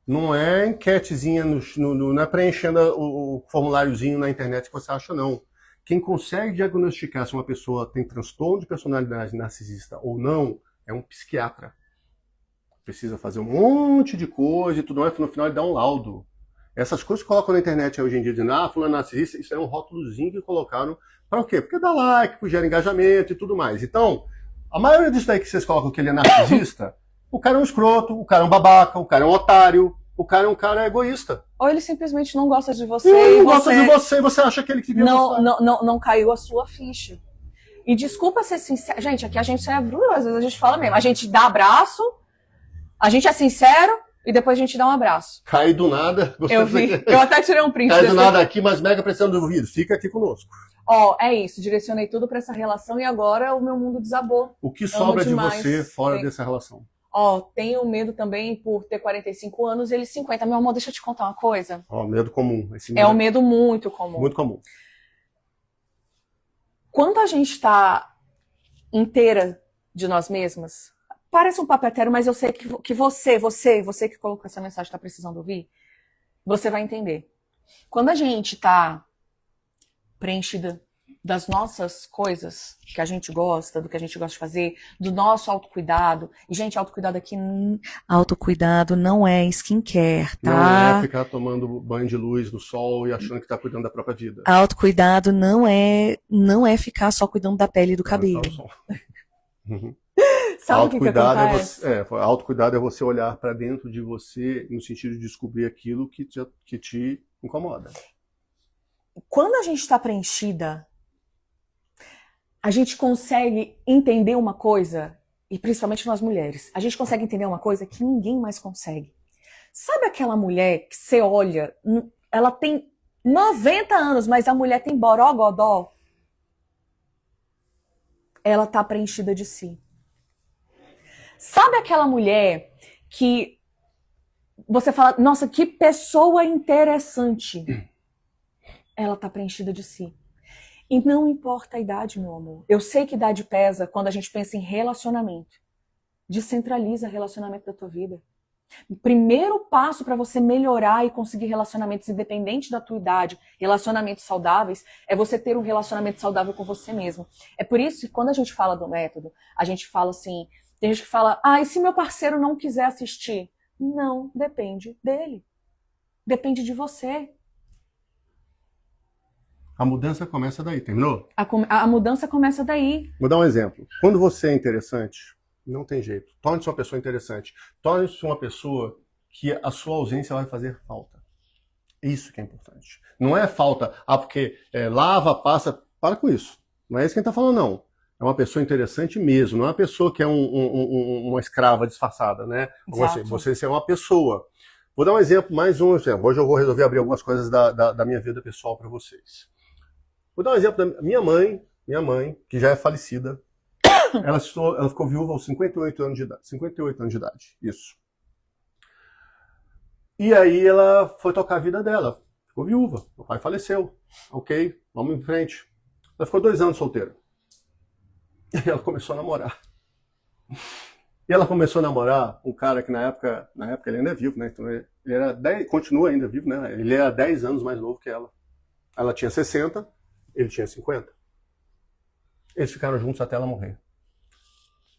não é enquetezinha, não é preenchendo o formuláriozinho na internet que você acha, não. Quem consegue diagnosticar se uma pessoa tem transtorno de personalidade narcisista ou não é um psiquiatra. Precisa fazer um monte de coisa e tudo mais, no final ele dá um laudo. Essas coisas que colocam na internet hoje em dia, dizendo, fulano narcisista, isso é um rótulozinho que colocaram para o quê? Porque dá like, gera engajamento e tudo mais. Então, a maioria disso daí que vocês colocam que ele é narcisista, o cara é um escroto, o cara é um babaca, o cara é um otário, o cara é um cara egoísta. Ou ele simplesmente não gosta de você. Não gosta de você e você acha que ele devia gostar. Não caiu a sua ficha. E desculpa ser sincero. Gente, aqui a gente é bruto, às vezes a gente fala mesmo. A gente dá abraço, a gente é sincero e depois a gente dá um abraço. Cai do nada. Eu vi. Eu até tirei um print. Cai do nada aqui, mas mega precisando do ouvido. Fica aqui conosco. Ó, é isso. Direcionei tudo pra essa relação e agora o meu mundo desabou. O que sobra de você fora dessa relação? Ó, tenho medo também por ter 45 anos e ele 50. Meu amor, deixa eu te contar uma coisa. Ó, medo comum. Esse medo é um medo muito comum. Muito comum. Quando a gente tá inteira de nós mesmas, parece um papetero, mas eu sei que você que colocou essa mensagem está precisando ouvir, você vai entender. Quando a gente tá preenchida das nossas coisas que a gente gosta, do que a gente gosta de fazer, do nosso autocuidado. E, gente, autocuidado aqui... Autocuidado não é skincare, tá? Não é ficar tomando banho de luz no sol e achando que tá cuidando da própria vida. Autocuidado não é ficar só cuidando da pele e do cabelo. Sabe o que acontece? Autocuidado é você olhar para dentro de você no sentido de descobrir aquilo que te incomoda. Quando a gente está preenchida, a gente consegue entender uma coisa, e principalmente nós mulheres, a gente consegue entender uma coisa que ninguém mais consegue. Sabe aquela mulher que você olha, ela tem 90 anos, mas a mulher tem borogodó? Ela tá preenchida de si. Sabe aquela mulher que você fala, nossa, que pessoa interessante. Ela tá preenchida de si. E não importa a idade, meu amor. Eu sei que idade pesa quando a gente pensa em relacionamento. Descentraliza o relacionamento da tua vida. O primeiro passo para você melhorar e conseguir relacionamentos independente da tua idade, relacionamentos saudáveis, é você ter um relacionamento saudável com você mesmo. É por isso que quando a gente fala do método, a gente fala assim, tem gente que fala, e se meu parceiro não quiser assistir? Não, depende dele. Depende de você. A mudança começa daí, terminou? A mudança começa daí. Vou dar um exemplo. Quando você é interessante, não tem jeito. Torne-se uma pessoa interessante. Torne-se uma pessoa que a sua ausência vai fazer falta. Isso que é importante. Não é falta, porque lava, passa. Para com isso. Não é isso que a gente está falando, não. É uma pessoa interessante mesmo. Não é uma pessoa que é uma escrava disfarçada, né? Você é uma pessoa. Vou dar um exemplo, mais um exemplo. Hoje eu vou resolver abrir algumas coisas da minha vida pessoal para vocês. Vou dar um exemplo da minha mãe, que já é falecida. Ela ficou viúva aos 58 anos de idade. 58 anos de idade, isso. E aí ela foi tocar a vida dela. Ficou viúva. Meu pai faleceu. Ok, vamos em frente. Ela ficou 2 anos solteira. E aí ela começou a namorar. E ela começou a namorar um cara que na época ele ainda é vivo, né? Então ele continua ainda vivo, né? Ele era 10 anos mais novo que ela. Ela tinha 60, ele tinha 50. Eles ficaram juntos até ela morrer.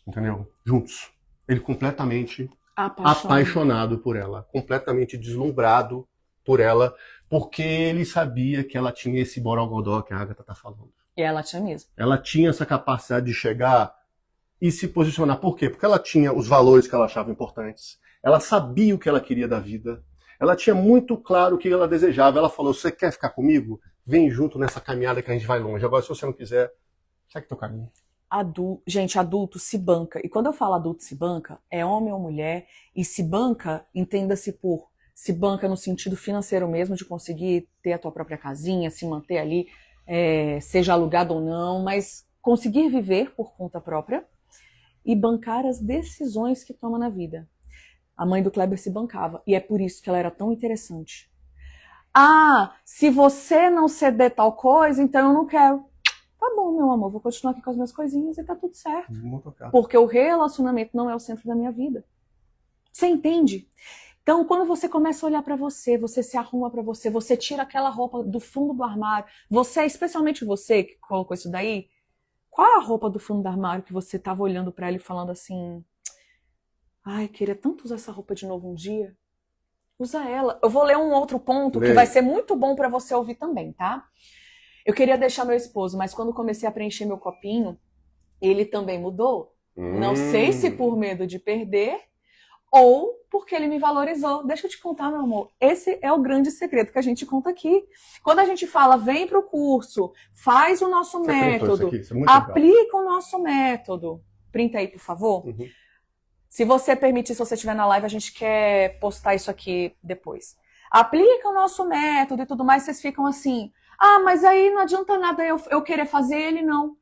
Entendeu? Juntos. Ele completamente apaixonado por ela. Completamente deslumbrado por ela. Porque ele sabia que ela tinha esse borogodó que a Agatha tá falando. E ela tinha mesmo. Ela tinha essa capacidade de chegar e se posicionar. Por quê? Porque ela tinha os valores que ela achava importantes. Ela sabia o que ela queria da vida. Ela tinha muito claro o que ela desejava. Ela falou, você quer ficar comigo? Vem junto nessa caminhada que a gente vai longe. Agora, se você não quiser, segue teu caminho. Gente, adulto se banca. E quando eu falo adulto se banca, é homem ou mulher. E se banca, entenda-se por se banca no sentido financeiro mesmo, de conseguir ter a tua própria casinha, se manter ali, seja alugado ou não, mas conseguir viver por conta própria e bancar as decisões que toma na vida. A mãe do Kleber se bancava. E é por isso que ela era tão interessante. Se você não ceder tal coisa, então eu não quero. Tá bom, meu amor, vou continuar aqui com as minhas coisinhas e tá tudo certo. Porque o relacionamento não é o centro da minha vida. Você entende? Então, quando você começa a olhar pra você, você se arruma pra você, você tira aquela roupa do fundo do armário, especialmente você que colocou isso daí, qual é a roupa do fundo do armário que você tava olhando pra ela e falando assim, queria tanto usar essa roupa de novo um dia? Usa ela. Eu vou ler um outro ponto que Leia. vai ser muito bom pra você ouvir também, tá? Eu queria deixar meu esposo, mas quando comecei a preencher meu copinho, ele também mudou. Não sei se por medo de perder ou porque ele me valorizou. Deixa eu te contar, meu amor. Esse é o grande segredo que a gente conta aqui. Quando a gente fala, vem pro curso, faz o nosso Você printou isso método, aqui? Isso é muito legal. aplica o nosso método. Printa aí, por favor. Uhum. Se você permitir, se você estiver na live, a gente quer postar isso aqui depois. Aplica o nosso método e tudo mais, vocês ficam assim, ah, mas aí não adianta nada eu querer fazer ele, não.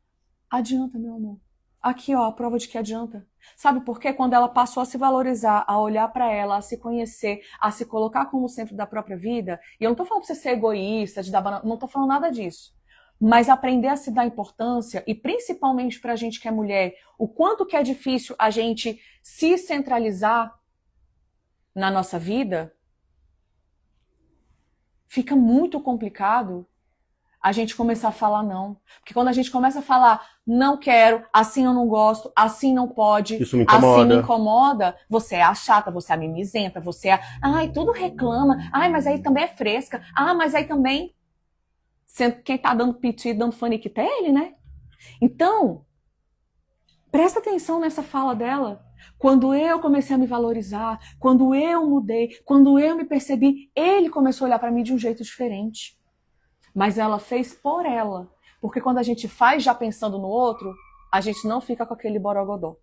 Adianta, meu amor. Aqui, ó, a prova de que adianta. Sabe por quê? Quando ela passou a se valorizar, a olhar pra ela, a se conhecer, a se colocar como centro da própria vida, e eu não tô falando pra você ser egoísta, de dar banana, não tô falando nada disso. Mas aprender a se dar importância, e principalmente pra gente que é mulher, o quanto que é difícil a gente se centralizar na nossa vida, fica muito complicado a gente começar a falar não. Porque quando a gente começa a falar, não quero, assim eu não gosto, assim não pode, Isso me incomoda. assim me incomoda, você é a chata, você é a mimizenta, você é, ai, tudo reclama, ai, mas aí também é fresca, ah, mas aí também, sendo quem tá dando piti, dando faniquita é ele, né? Então, presta atenção nessa fala dela. Quando eu comecei a me valorizar, quando eu mudei, quando eu me percebi, ele começou a olhar pra mim de um jeito diferente. Mas ela fez por ela. Porque quando a gente faz já pensando no outro, a gente não fica com aquele borogodó.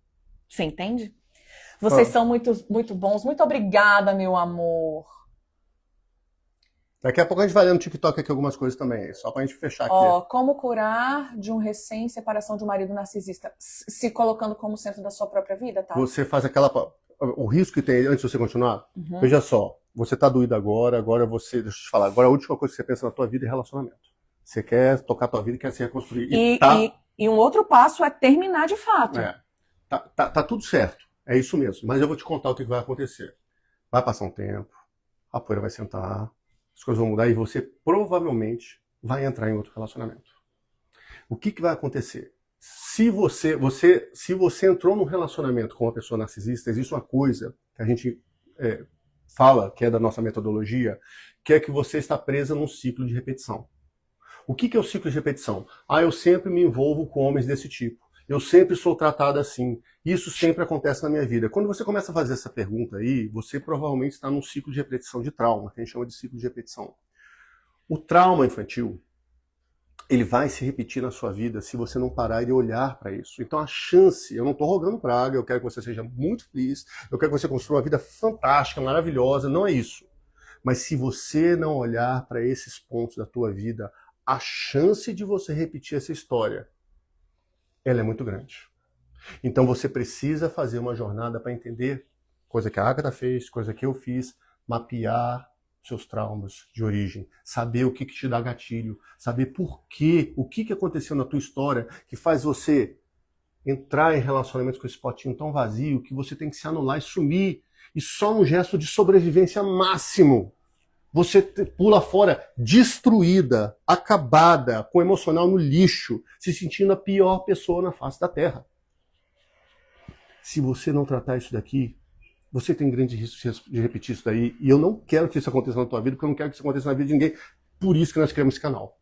Você entende? Vocês são muito, muito bons. Muito obrigada, meu amor. Daqui a pouco a gente vai ler no TikTok aqui algumas coisas também, só pra gente fechar aqui. Ó, como curar de um recém-separação de um marido narcisista? Se colocando como centro da sua própria vida, tá? Você faz aquela... O risco que tem, antes de você continuar, veja só, você tá doído agora você... Deixa eu te falar, agora a última coisa que você pensa na tua vida é relacionamento. Você quer tocar a tua vida e quer se reconstruir. E um outro passo é terminar de fato. Tá tudo certo, é isso mesmo. Mas eu vou te contar o que vai acontecer. Vai passar um tempo, a poeira vai sentar, as coisas vão mudar e você provavelmente vai entrar em outro relacionamento. O que vai acontecer? Se você entrou num relacionamento com uma pessoa narcisista, existe uma coisa que a gente fala, que é da nossa metodologia, que é que você está presa num ciclo de repetição. O que é o ciclo de repetição? Ah, eu sempre me envolvo com homens desse tipo. Eu sempre sou tratado assim. Isso sempre acontece na minha vida. Quando você começa a fazer essa pergunta aí, você provavelmente está num ciclo de repetição de trauma, que a gente chama de ciclo de repetição. O trauma infantil, ele vai se repetir na sua vida se você não parar e olhar para isso. Então a chance, eu não estou rogando praga, eu quero que você seja muito feliz, eu quero que você construa uma vida fantástica, maravilhosa, não é isso. Mas se você não olhar para esses pontos da tua vida, a chance de você repetir essa história, ela é muito grande. Então você precisa fazer uma jornada para entender, coisa que a Agatha fez, coisa que eu fiz, mapear seus traumas de origem, saber o que te dá gatilho, saber por quê, o que aconteceu na tua história que faz você entrar em relacionamentos com esse potinho tão vazio que você tem que se anular e sumir, e só um gesto de sobrevivência máximo você pula fora destruída, acabada, com o emocional no lixo, se sentindo a pior pessoa na face da Terra. Se você não tratar isso daqui, você tem grande risco de repetir isso daí. E eu não quero que isso aconteça na tua vida, porque eu não quero que isso aconteça na vida de ninguém. Por isso que nós criamos esse canal.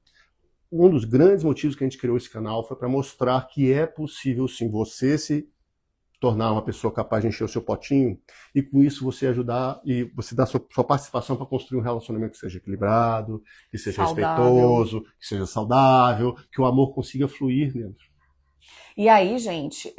Um dos grandes motivos que a gente criou esse canal foi para mostrar que é possível sim você se tornar uma pessoa capaz de encher o seu potinho e com isso você ajudar e você dar sua participação para construir um relacionamento que seja equilibrado, que seja respeitoso, que seja saudável, que o amor consiga fluir dentro. E aí, gente,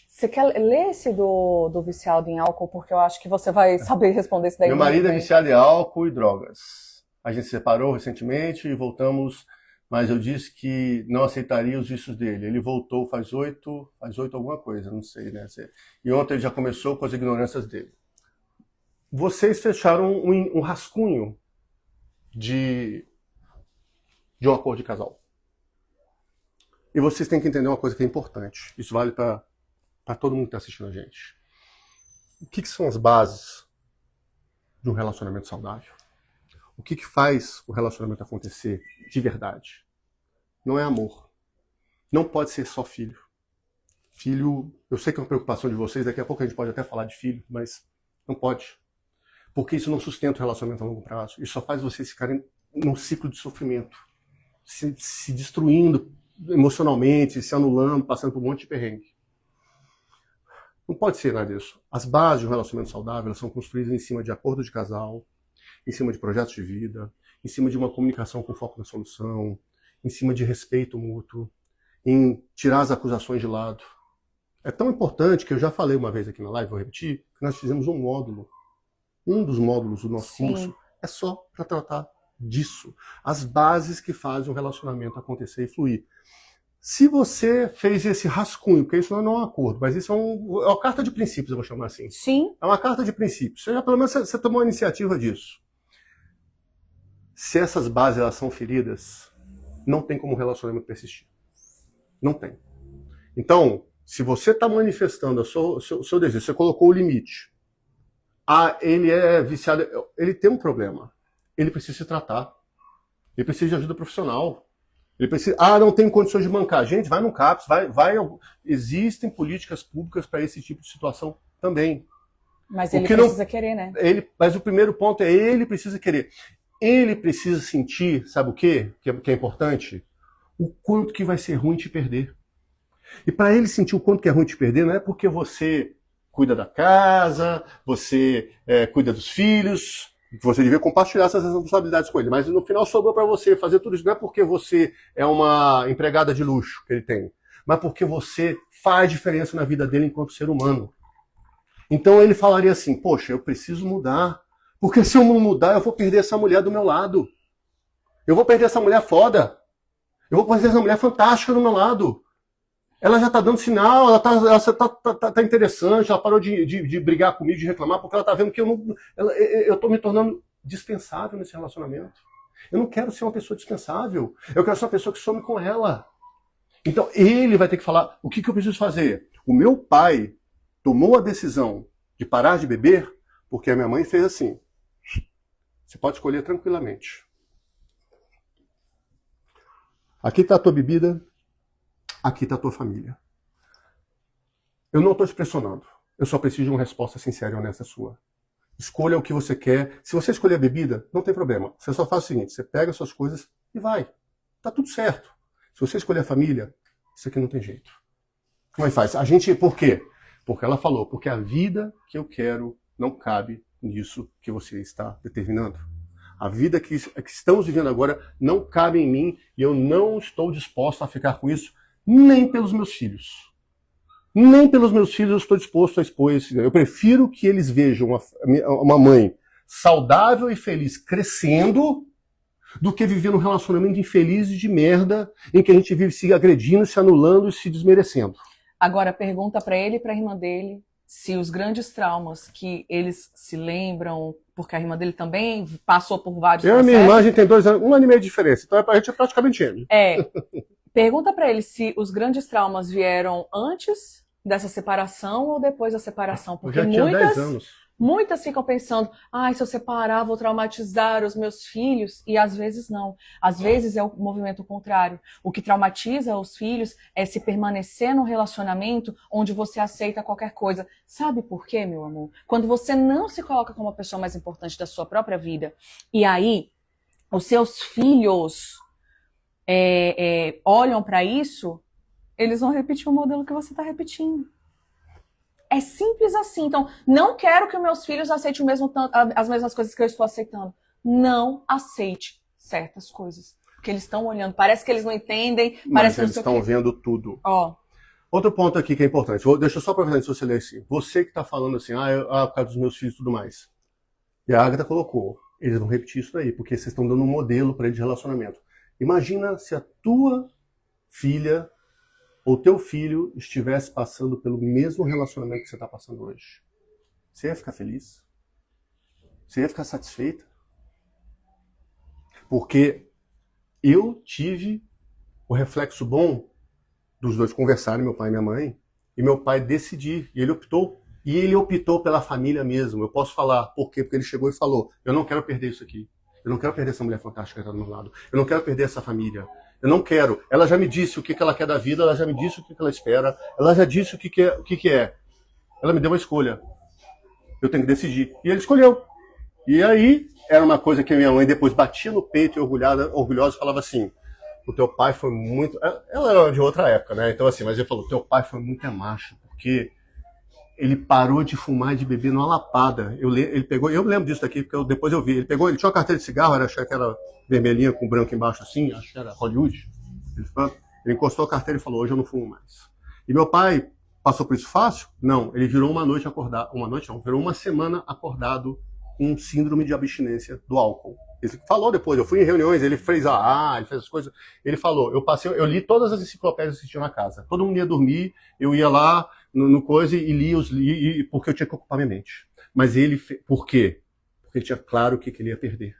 você quer ler esse do viciado em álcool? Porque eu acho que você vai saber responder isso daí. Meu marido é viciado em álcool e drogas. A gente se separou recentemente e voltamos, mas eu disse que não aceitaria os vícios dele. Ele voltou faz 8 alguma coisa, não sei, né? E ontem ele já começou com as ignorâncias dele. Vocês fecharam um rascunho de um acordo de casal. E vocês têm que entender uma coisa que é importante. Isso vale para todo mundo que está assistindo a gente. O que são as bases de um relacionamento saudável? O que faz o relacionamento acontecer de verdade? Não é amor. Não pode ser só filho. Filho, eu sei que é uma preocupação de vocês, daqui a pouco a gente pode até falar de filho, mas não pode. Porque isso não sustenta o relacionamento a longo prazo. Isso só faz vocês ficarem num ciclo de sofrimento. Se destruindo emocionalmente, se anulando, passando por um monte de perrengue. Não pode ser nada disso. As bases de um relacionamento saudável elas são construídas em cima de acordo de casal, em cima de projetos de vida, em cima de uma comunicação com foco na solução, em cima de respeito mútuo, em tirar as acusações de lado. É tão importante que eu já falei uma vez aqui na live, vou repetir, que nós fizemos um módulo. Um dos módulos do nosso curso é só para tratar disso. As bases que fazem o relacionamento acontecer e fluir. Se você fez esse rascunho, porque isso não é um acordo, mas isso é uma carta de princípios, eu vou chamar assim. Sim. É uma carta de princípios. Pelo menos você tomou a iniciativa disso. Se essas bases elas são feridas, não tem como o relacionamento persistir. Não tem. Então, se você está manifestando o seu desejo, você colocou o limite. Ele é viciado, ele tem um problema. Ele precisa se tratar. Ele precisa de ajuda profissional. Ele precisa, não tem condições de bancar. Gente, vai no CAPS, existem políticas públicas para esse tipo de situação também. Mas ele precisa querer, né? Mas o primeiro ponto é ele precisa querer. Ele precisa sentir, sabe o quê? Que é importante? O quanto que vai ser ruim te perder. E para ele sentir o quanto que é ruim te perder, não é porque você cuida da casa, você cuida dos filhos, você devia compartilhar essas responsabilidades com ele, mas no final sobrou para você fazer tudo isso, não é porque você é uma empregada de luxo que ele tem, mas porque você faz diferença na vida dele enquanto ser humano. Então ele falaria assim, poxa, eu preciso mudar, porque se eu não mudar eu vou perder essa mulher do meu lado. Eu vou perder essa mulher foda. Eu vou perder essa mulher fantástica do meu lado. Ela já está dando sinal, ela tá interessante, ela parou de brigar comigo, de reclamar, porque ela está vendo que eu estou me tornando dispensável nesse relacionamento. Eu não quero ser uma pessoa dispensável, eu quero ser uma pessoa que some com ela. Então ele vai ter que falar, o que eu preciso fazer? O meu pai tomou a decisão de parar de beber porque a minha mãe fez assim. Você pode escolher tranquilamente. Aqui está a tua bebida. Aqui está a tua família. Eu não estou te pressionando. Eu só preciso de uma resposta sincera e honesta sua. Escolha o que você quer. Se você escolher a bebida, não tem problema. Você só faz o seguinte, você pega as suas coisas e vai. Tá tudo certo. Se você escolher a família, isso aqui não tem jeito. Como é que faz? Por quê? Porque ela falou, porque a vida que eu quero não cabe nisso que você está determinando. A vida que estamos vivendo agora não cabe em mim e eu não estou disposto a ficar com isso nem pelos meus filhos. Nem pelos meus filhos eu estou disposto a expor esse. Eu prefiro que eles vejam uma mãe saudável e feliz crescendo do que viver num relacionamento infeliz e de merda em que a gente vive se agredindo, se anulando e se desmerecendo. Agora pergunta para ele e para a irmã dele se os grandes traumas que eles se lembram, porque a irmã dele também passou por vários processos. Eu e minha irmã, a gente tem 2 anos, 1 ano e meio de diferença, então a gente é praticamente gêmeo. Pergunta pra ele se os grandes traumas vieram antes dessa separação ou depois da separação. Porque eu já tinha 10 anos. Muitas ficam pensando, se eu separar, vou traumatizar os meus filhos. E às vezes não. Às vezes é o movimento contrário. O que traumatiza os filhos é se permanecer num relacionamento onde você aceita qualquer coisa. Sabe por quê, meu amor? Quando você não se coloca como a pessoa mais importante da sua própria vida, e aí os seus filhos olham para isso, eles vão repetir o modelo que você está repetindo. É simples assim. Então, não quero que meus filhos aceitem as mesmas coisas que eu estou aceitando. Não aceite certas coisas. Porque eles estão olhando. Parece que eles não entendem. Mas eles estão vendo tudo. Outro ponto aqui que é importante. Deixa eu só aproveitar antes de você ler assim. Você que está falando assim, por causa dos meus filhos e tudo mais. E a Agatha colocou. Eles vão repetir isso daí, porque vocês estão dando um modelo para eles de relacionamento. Imagina se a tua filha ou teu filho estivesse passando pelo mesmo relacionamento que você está passando hoje. Você ia ficar feliz? Você ia ficar satisfeita? Porque eu tive o reflexo bom dos dois conversarem, meu pai e minha mãe, e meu pai decidir, e ele optou pela família mesmo. Eu posso falar por quê? Porque ele chegou e falou, eu não quero perder isso aqui. Eu não quero perder essa mulher fantástica que está do meu lado. Eu não quero perder essa família. Eu não quero. Ela já me disse o que ela quer da vida, ela já me disse o que ela espera, ela já disse o que é. Ela me deu uma escolha. Eu tenho que decidir. E ele escolheu. E aí, era uma coisa que minha mãe depois batia no peito e orgulhosa, falava assim, o teu pai foi muito... Ela era de outra época, né? Então assim, mas ele falou, teu pai foi muito macho, porque ele parou de fumar e de beber numa lapada. Ele pegou, eu lembro disso daqui, porque depois eu vi. Ele tinha uma carteira de cigarro, acho que era vermelhinha com branco embaixo assim, acho que era Hollywood. Ele encostou a carteira e falou, hoje eu não fumo mais. E meu pai passou por isso fácil? Não, ele virou virou uma semana acordado com síndrome de abstinência do álcool. Ele falou depois, eu fui em reuniões, ele fez ele fez as coisas, ele falou, eu li todas as enciclopédias que tinham na casa. Todo mundo ia dormir, eu ia lá no coisa e lia porque eu tinha que ocupar minha mente. Mas por quê? Porque ele tinha claro o que ele ia perder.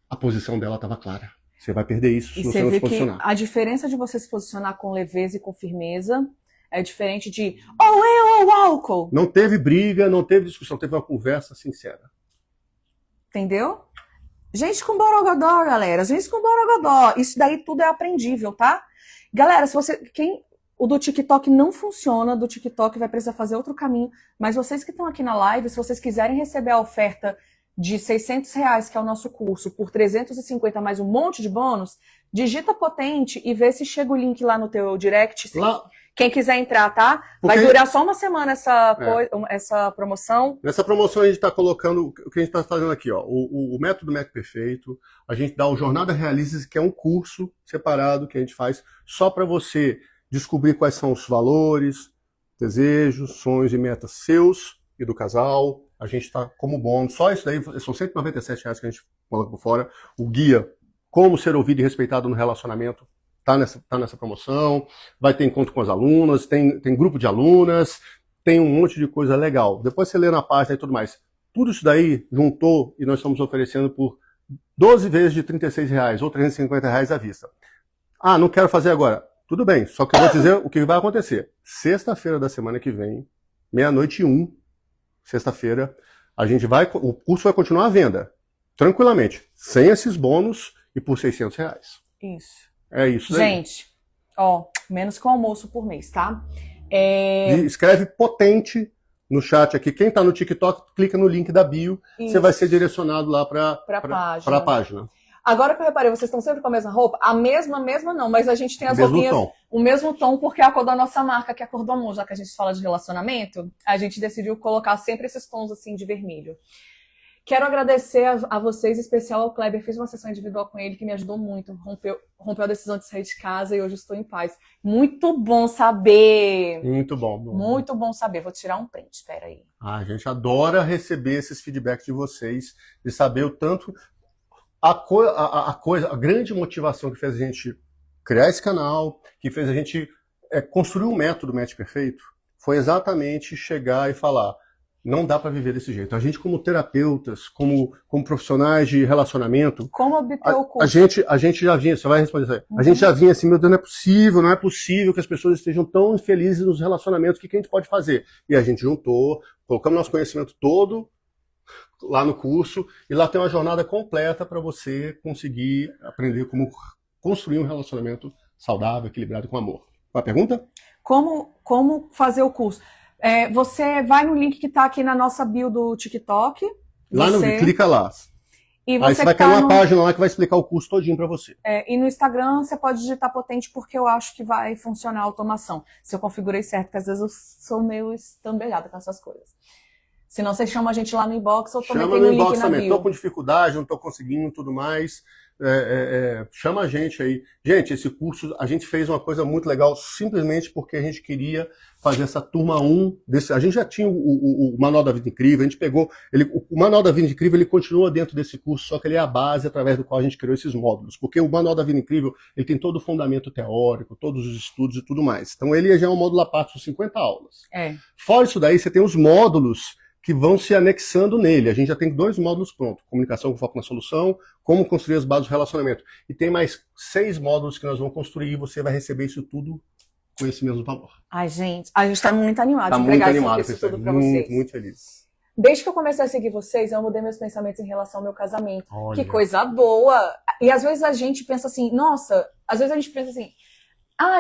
A posição dela estava clara. Você vai perder isso se você não se posicionar. A diferença de você se posicionar com leveza e com firmeza é diferente de ou eu ou o álcool. Não teve briga, não teve discussão, teve uma conversa sincera. Entendeu? Gente com borogodó, galera. Gente com borogodó. Isso daí tudo é aprendível, tá? Galera, o do TikTok não funciona, do TikTok vai precisar fazer outro caminho, mas vocês que estão aqui na live, se vocês quiserem receber a oferta de R$600, que é o nosso curso, por 350 mais um monte de bônus, digita potente e vê se chega o link lá no teu direct. Quem quiser entrar, tá? Vai durar só uma semana essa promoção. Nessa promoção a gente está colocando o que a gente está fazendo aqui, ó. O método Mac Perfeito. A gente dá o Jornada Realize, que é um curso separado que a gente faz só para você descobrir quais são os valores, desejos, sonhos e metas seus e do casal. A gente está como bônus. Só isso daí são R$197 que a gente coloca por fora. O guia Como Ser Ouvido e Respeitado no Relacionamento tá nessa promoção. Vai ter encontro com as alunas, tem grupo de alunas, tem um monte de coisa legal. Depois você lê na página e tudo mais. Tudo isso daí juntou e nós estamos oferecendo por 12 vezes de R$36 ou R$350 à vista. Ah, não quero fazer agora. Tudo bem, só que eu vou dizer o que vai acontecer. Sexta-feira da semana que vem, 00:01, sexta-feira, o curso vai continuar à venda, tranquilamente, sem esses bônus e por R$600. Isso. É isso aí. Gente, menos que um almoço por mês, tá? Escreve potente no chat aqui. Quem tá no TikTok, clica no link da bio. Isso. Você vai ser direcionado lá para a página. Agora que eu reparei, vocês estão sempre com a mesma roupa? A mesma não, mas a gente tem as roupinhas... O mesmo tom, porque é a cor da nossa marca, que é a cor do amor. Já que a gente fala de relacionamento, a gente decidiu colocar sempre esses tons assim de vermelho. Quero agradecer a vocês, em especial ao Kleber. Fiz uma sessão individual com ele que me ajudou muito. Rompeu a decisão de sair de casa e hoje estou em paz. Muito bom saber. Muito bom. Muito bom saber. Vou tirar um print, espera aí. A gente adora receber esses feedbacks de vocês, de saber o tanto... A grande motivação que fez a gente criar esse canal, que fez a gente construir um método Match Perfeito, foi exatamente chegar e falar... Não dá para viver desse jeito. A gente, como terapeutas, como profissionais de relacionamento... Como obter o curso? A gente já vinha... Você vai responder isso aí. A gente já vinha assim, meu Deus, não é possível que as pessoas estejam tão infelizes nos relacionamentos. O que a gente pode fazer? E a gente juntou, colocamos nosso conhecimento todo lá no curso, e lá tem uma jornada completa para você conseguir aprender como construir um relacionamento saudável, equilibrado com amor. Uma pergunta? Como fazer o curso? Você vai no link que está aqui na nossa bio do TikTok. Clica lá. E aí você vai cair numa página lá que vai explicar o curso todinho para você. E no Instagram você pode digitar potente porque eu acho que vai funcionar a automação. Se eu configurei certo, porque às vezes eu sou meio estambelhada com essas coisas. Se não, você chama a gente lá no inbox ou também tem no link na bio. Estou com dificuldade, não estou conseguindo tudo mais. Chama a gente aí. Gente, esse curso, a gente fez uma coisa muito legal simplesmente porque a gente queria fazer essa turma 1 desse. A gente já tinha o Manual da Vida Incrível, a gente pegou. O Manual da Vida Incrível ele continua dentro desse curso, só que ele é a base através do qual a gente criou esses módulos. Porque o Manual da Vida Incrível ele tem todo o fundamento teórico, todos os estudos e tudo mais. Então ele já é um módulo à parte, com 50 aulas. Fora isso daí, você tem os módulos que vão se anexando nele. A gente já tem 2 módulos prontos. Comunicação com foco na solução, como construir as bases do relacionamento. E tem mais 6 módulos que nós vamos construir e você vai receber isso tudo com esse mesmo valor. Ai, gente, a gente está muito animado de entregar isso tudo para vocês. Muito feliz. Desde que eu comecei a seguir vocês, eu mudei meus pensamentos em relação ao meu casamento. Olha. Que coisa boa! E às vezes a gente pensa assim, nossa, às vezes a gente pensa assim,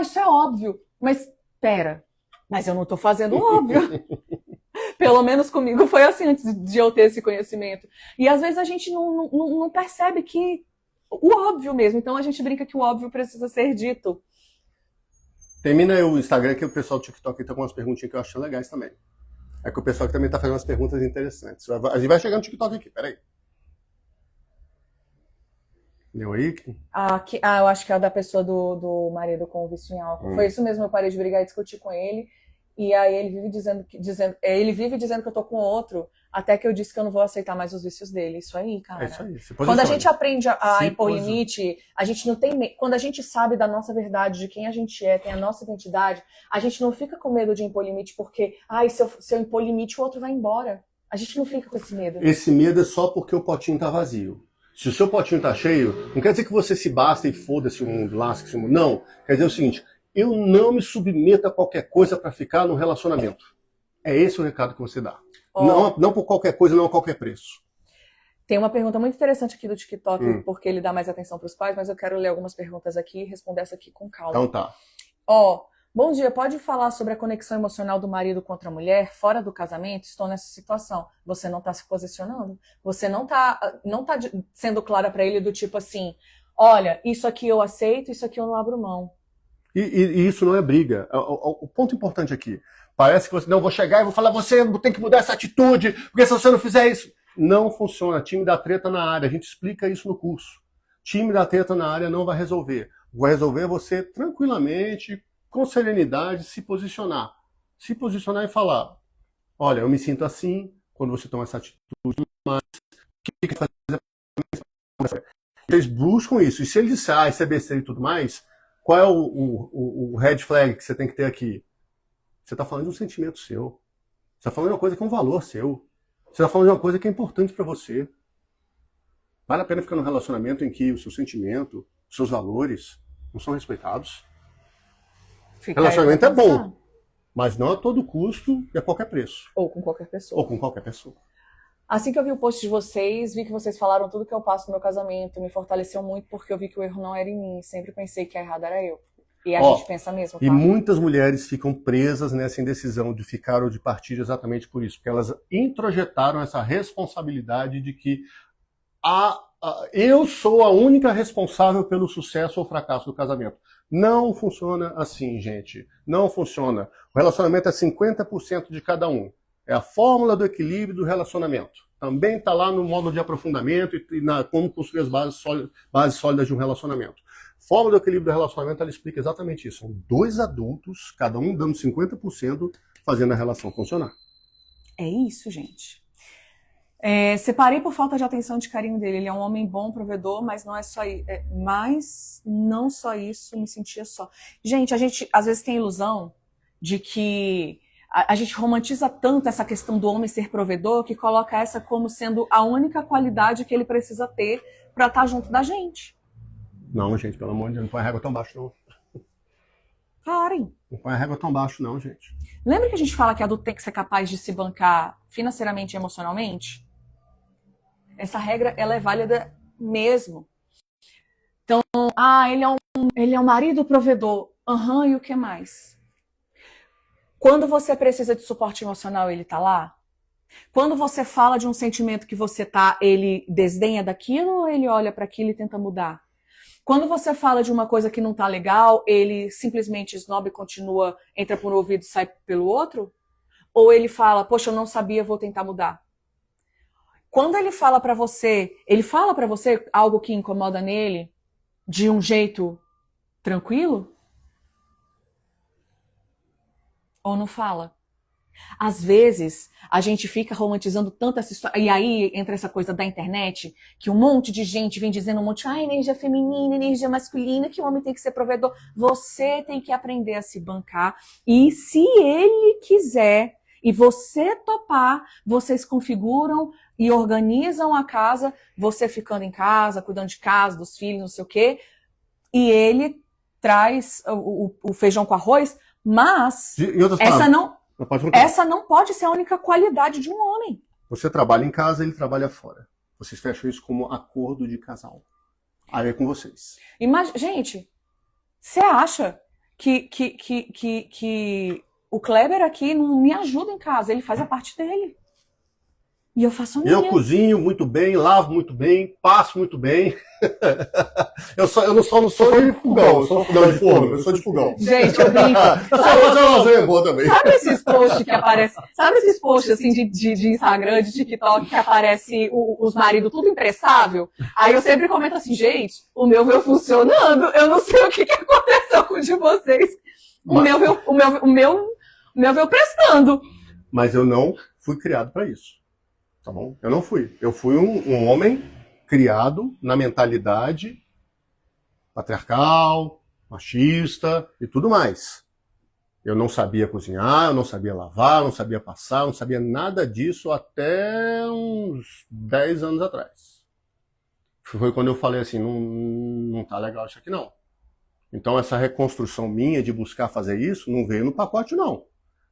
isso é óbvio, mas pera, mas eu não tô fazendo óbvio. Pelo menos comigo foi assim antes de eu ter esse conhecimento. E às vezes a gente não percebe que o óbvio mesmo. Então a gente brinca que o óbvio precisa ser dito. Termina aí o Instagram, que o pessoal do TikTok tá com umas perguntinhas que eu acho legais também. É que o pessoal que também tá fazendo umas perguntas interessantes. A gente vai chegar no TikTok aqui, peraí. Deu aí? Eu acho que é a da pessoa do marido com o vício em álcool. Foi isso mesmo, eu parei de brigar e discutir com ele. E aí ele vive dizendo que eu tô com outro, até que eu disse que eu não vou aceitar mais os vícios dele. Isso aí, cara. É isso aí. Quando a gente aprende a impor limite, a gente não tem quando a gente sabe da nossa verdade, de quem a gente é, tem a nossa identidade, a gente não fica com medo de impor limite porque, se eu impor limite, o outro vai embora. A gente não fica com esse medo. Esse medo é só porque o potinho tá vazio. Se o seu potinho tá cheio, não quer dizer que você se basta e foda-se o mundo, lasque-se o mundo. Não. Quer dizer o seguinte, eu não me submeto a qualquer coisa para ficar no relacionamento. É esse o recado que você dá. Não por qualquer coisa, não a qualquer preço. Tem uma pergunta muito interessante aqui do TikTok, porque ele dá mais atenção para os pais, mas eu quero ler algumas perguntas aqui e responder essa aqui com calma. Então tá. Bom dia, pode falar sobre a conexão emocional do marido contra a mulher fora do casamento? Estou nessa situação. Você não está se posicionando? Você não tá sendo clara para ele do tipo assim, olha, isso aqui eu aceito, isso aqui eu não abro mão. E isso não é briga. O ponto importante aqui, parece que você, não, vou chegar e vou falar, você tem que mudar essa atitude, porque se você não fizer isso... Não funciona. Time da treta na área. A gente explica isso no curso. Time da treta na área não vai resolver. Vai resolver você tranquilamente, com serenidade, se posicionar. Se posicionar e falar, olha, eu me sinto assim, quando você toma essa atitude, mas o que fazer? Eles buscam isso. E se ele disser, isso é besteira e tudo mais, qual é o red flag que você tem que ter aqui? Você está falando de um sentimento seu. Você está falando de uma coisa que é um valor seu. Você está falando de uma coisa que é importante para você. Vale a pena ficar num relacionamento em que o seu sentimento, os seus valores não são respeitados? Relacionamento é bom, mas não a todo custo e a qualquer preço. Ou com qualquer pessoa. Assim que eu vi o post de vocês, vi que vocês falaram tudo que eu passo no meu casamento, me fortaleceu muito porque eu vi que o erro não era em mim, sempre pensei que a errada era eu. E a gente pensa mesmo, tá? E muitas mulheres ficam presas nessa indecisão de ficar ou de partir exatamente por isso, porque elas introjetaram essa responsabilidade de que eu sou a única responsável pelo sucesso ou fracasso do casamento. Não funciona assim, gente. Não funciona. O relacionamento é 50% de cada um. É a fórmula do equilíbrio do relacionamento. Também está lá no módulo de aprofundamento e como construir as bases sólidas de um relacionamento. Fórmula do equilíbrio do relacionamento, ela explica exatamente isso. São dois adultos, cada um dando 50%, fazendo a relação funcionar. É isso, gente. Separei por falta de atenção e de carinho dele. Ele é um homem bom, provedor, mas não é só isso. Mas não só isso, me sentia só. Gente, a gente às vezes tem a ilusão de que a gente romantiza tanto essa questão do homem ser provedor que coloca essa como sendo a única qualidade que ele precisa ter para estar junto da gente. Não, gente, pelo amor de Deus, não põe a régua tão baixo, não. Parem. Não põe a régua tão baixo, não, gente. Lembra que a gente fala que adulto tem que ser capaz de se bancar financeiramente e emocionalmente? Essa regra, ela é válida mesmo. Então, ele é um marido provedor. E o que mais? Quando você precisa de suporte emocional, ele tá lá? Quando você fala de um sentimento que você tá, ele desdenha daquilo ou ele olha para aquilo e tenta mudar? Quando você fala de uma coisa que não tá legal, ele simplesmente esnoba e continua, entra por um ouvido e sai pelo outro? Ou ele fala, poxa, eu não sabia, vou tentar mudar? Quando ele fala pra você algo que incomoda nele de um jeito tranquilo? Ou não fala? Às vezes, a gente fica romantizando tanto essa história. E aí entra essa coisa da internet, que um monte de gente vem dizendo um monte, energia feminina, energia masculina, que o homem tem que ser provedor. Você tem que aprender a se bancar. E se ele quiser, e você topar, vocês configuram e organizam a casa, você ficando em casa, cuidando de casa, dos filhos, não sei o quê. E ele traz o feijão com arroz, mas essa não pode ser a única qualidade de um homem. Você trabalha em casa, ele trabalha fora. Vocês fecham isso como acordo de casal. Aí é com vocês. Gente, você acha que o Kleber aqui não me ajuda em casa, ele faz a parte dele. E eu faço a minha. Eu cozinho muito bem, lavo muito bem, passo muito bem. eu não sou de fogão, eu sou de forno, eu sou de fogão. Gente, eu brinco. Eu só fazer uma lasanha boa também. Sabe esses posts que aparecem? Sabe esses posts assim de Instagram, de TikTok, que aparece os maridos tudo imprestável? Aí eu sempre comento assim, gente, o meu veio funcionando, eu não sei o que aconteceu com o de vocês. O meu veio prestando. Mas eu não fui criado para isso. Tá bom? Eu não fui. Eu fui um homem criado na mentalidade patriarcal, machista e tudo mais. Eu não sabia cozinhar, eu não sabia lavar, eu não sabia passar, eu não sabia nada disso até uns 10 anos atrás. Foi quando eu falei assim, não tá legal isso aqui não. Então essa reconstrução minha de buscar fazer isso não veio no pacote não.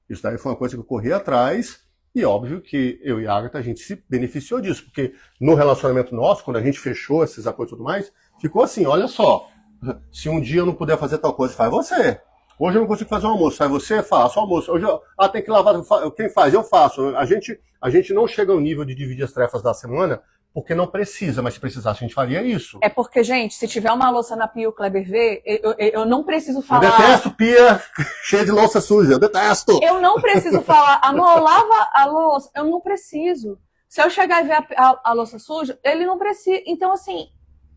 Isso daí foi uma coisa que eu corri atrás. E óbvio que eu e a Agatha, a gente se beneficiou disso, porque no relacionamento nosso, quando a gente fechou esses acordos e tudo mais, ficou assim, olha só, se um dia eu não puder fazer tal coisa, faz você. Hoje eu não consigo fazer um almoço, faz você, faço o almoço. Hoje tem que lavar, quem faz, eu faço. A gente não chega ao nível de dividir as tarefas da semana, porque não precisa, mas se precisasse a gente faria isso. É porque, gente, se tiver uma louça na pia e o Kleber vê, eu não preciso falar... Eu detesto pia cheia de louça suja, eu detesto. Eu não preciso falar, amor, lava a louça. Eu não preciso. Se eu chegar e ver a louça suja, ele não precisa. Então, assim,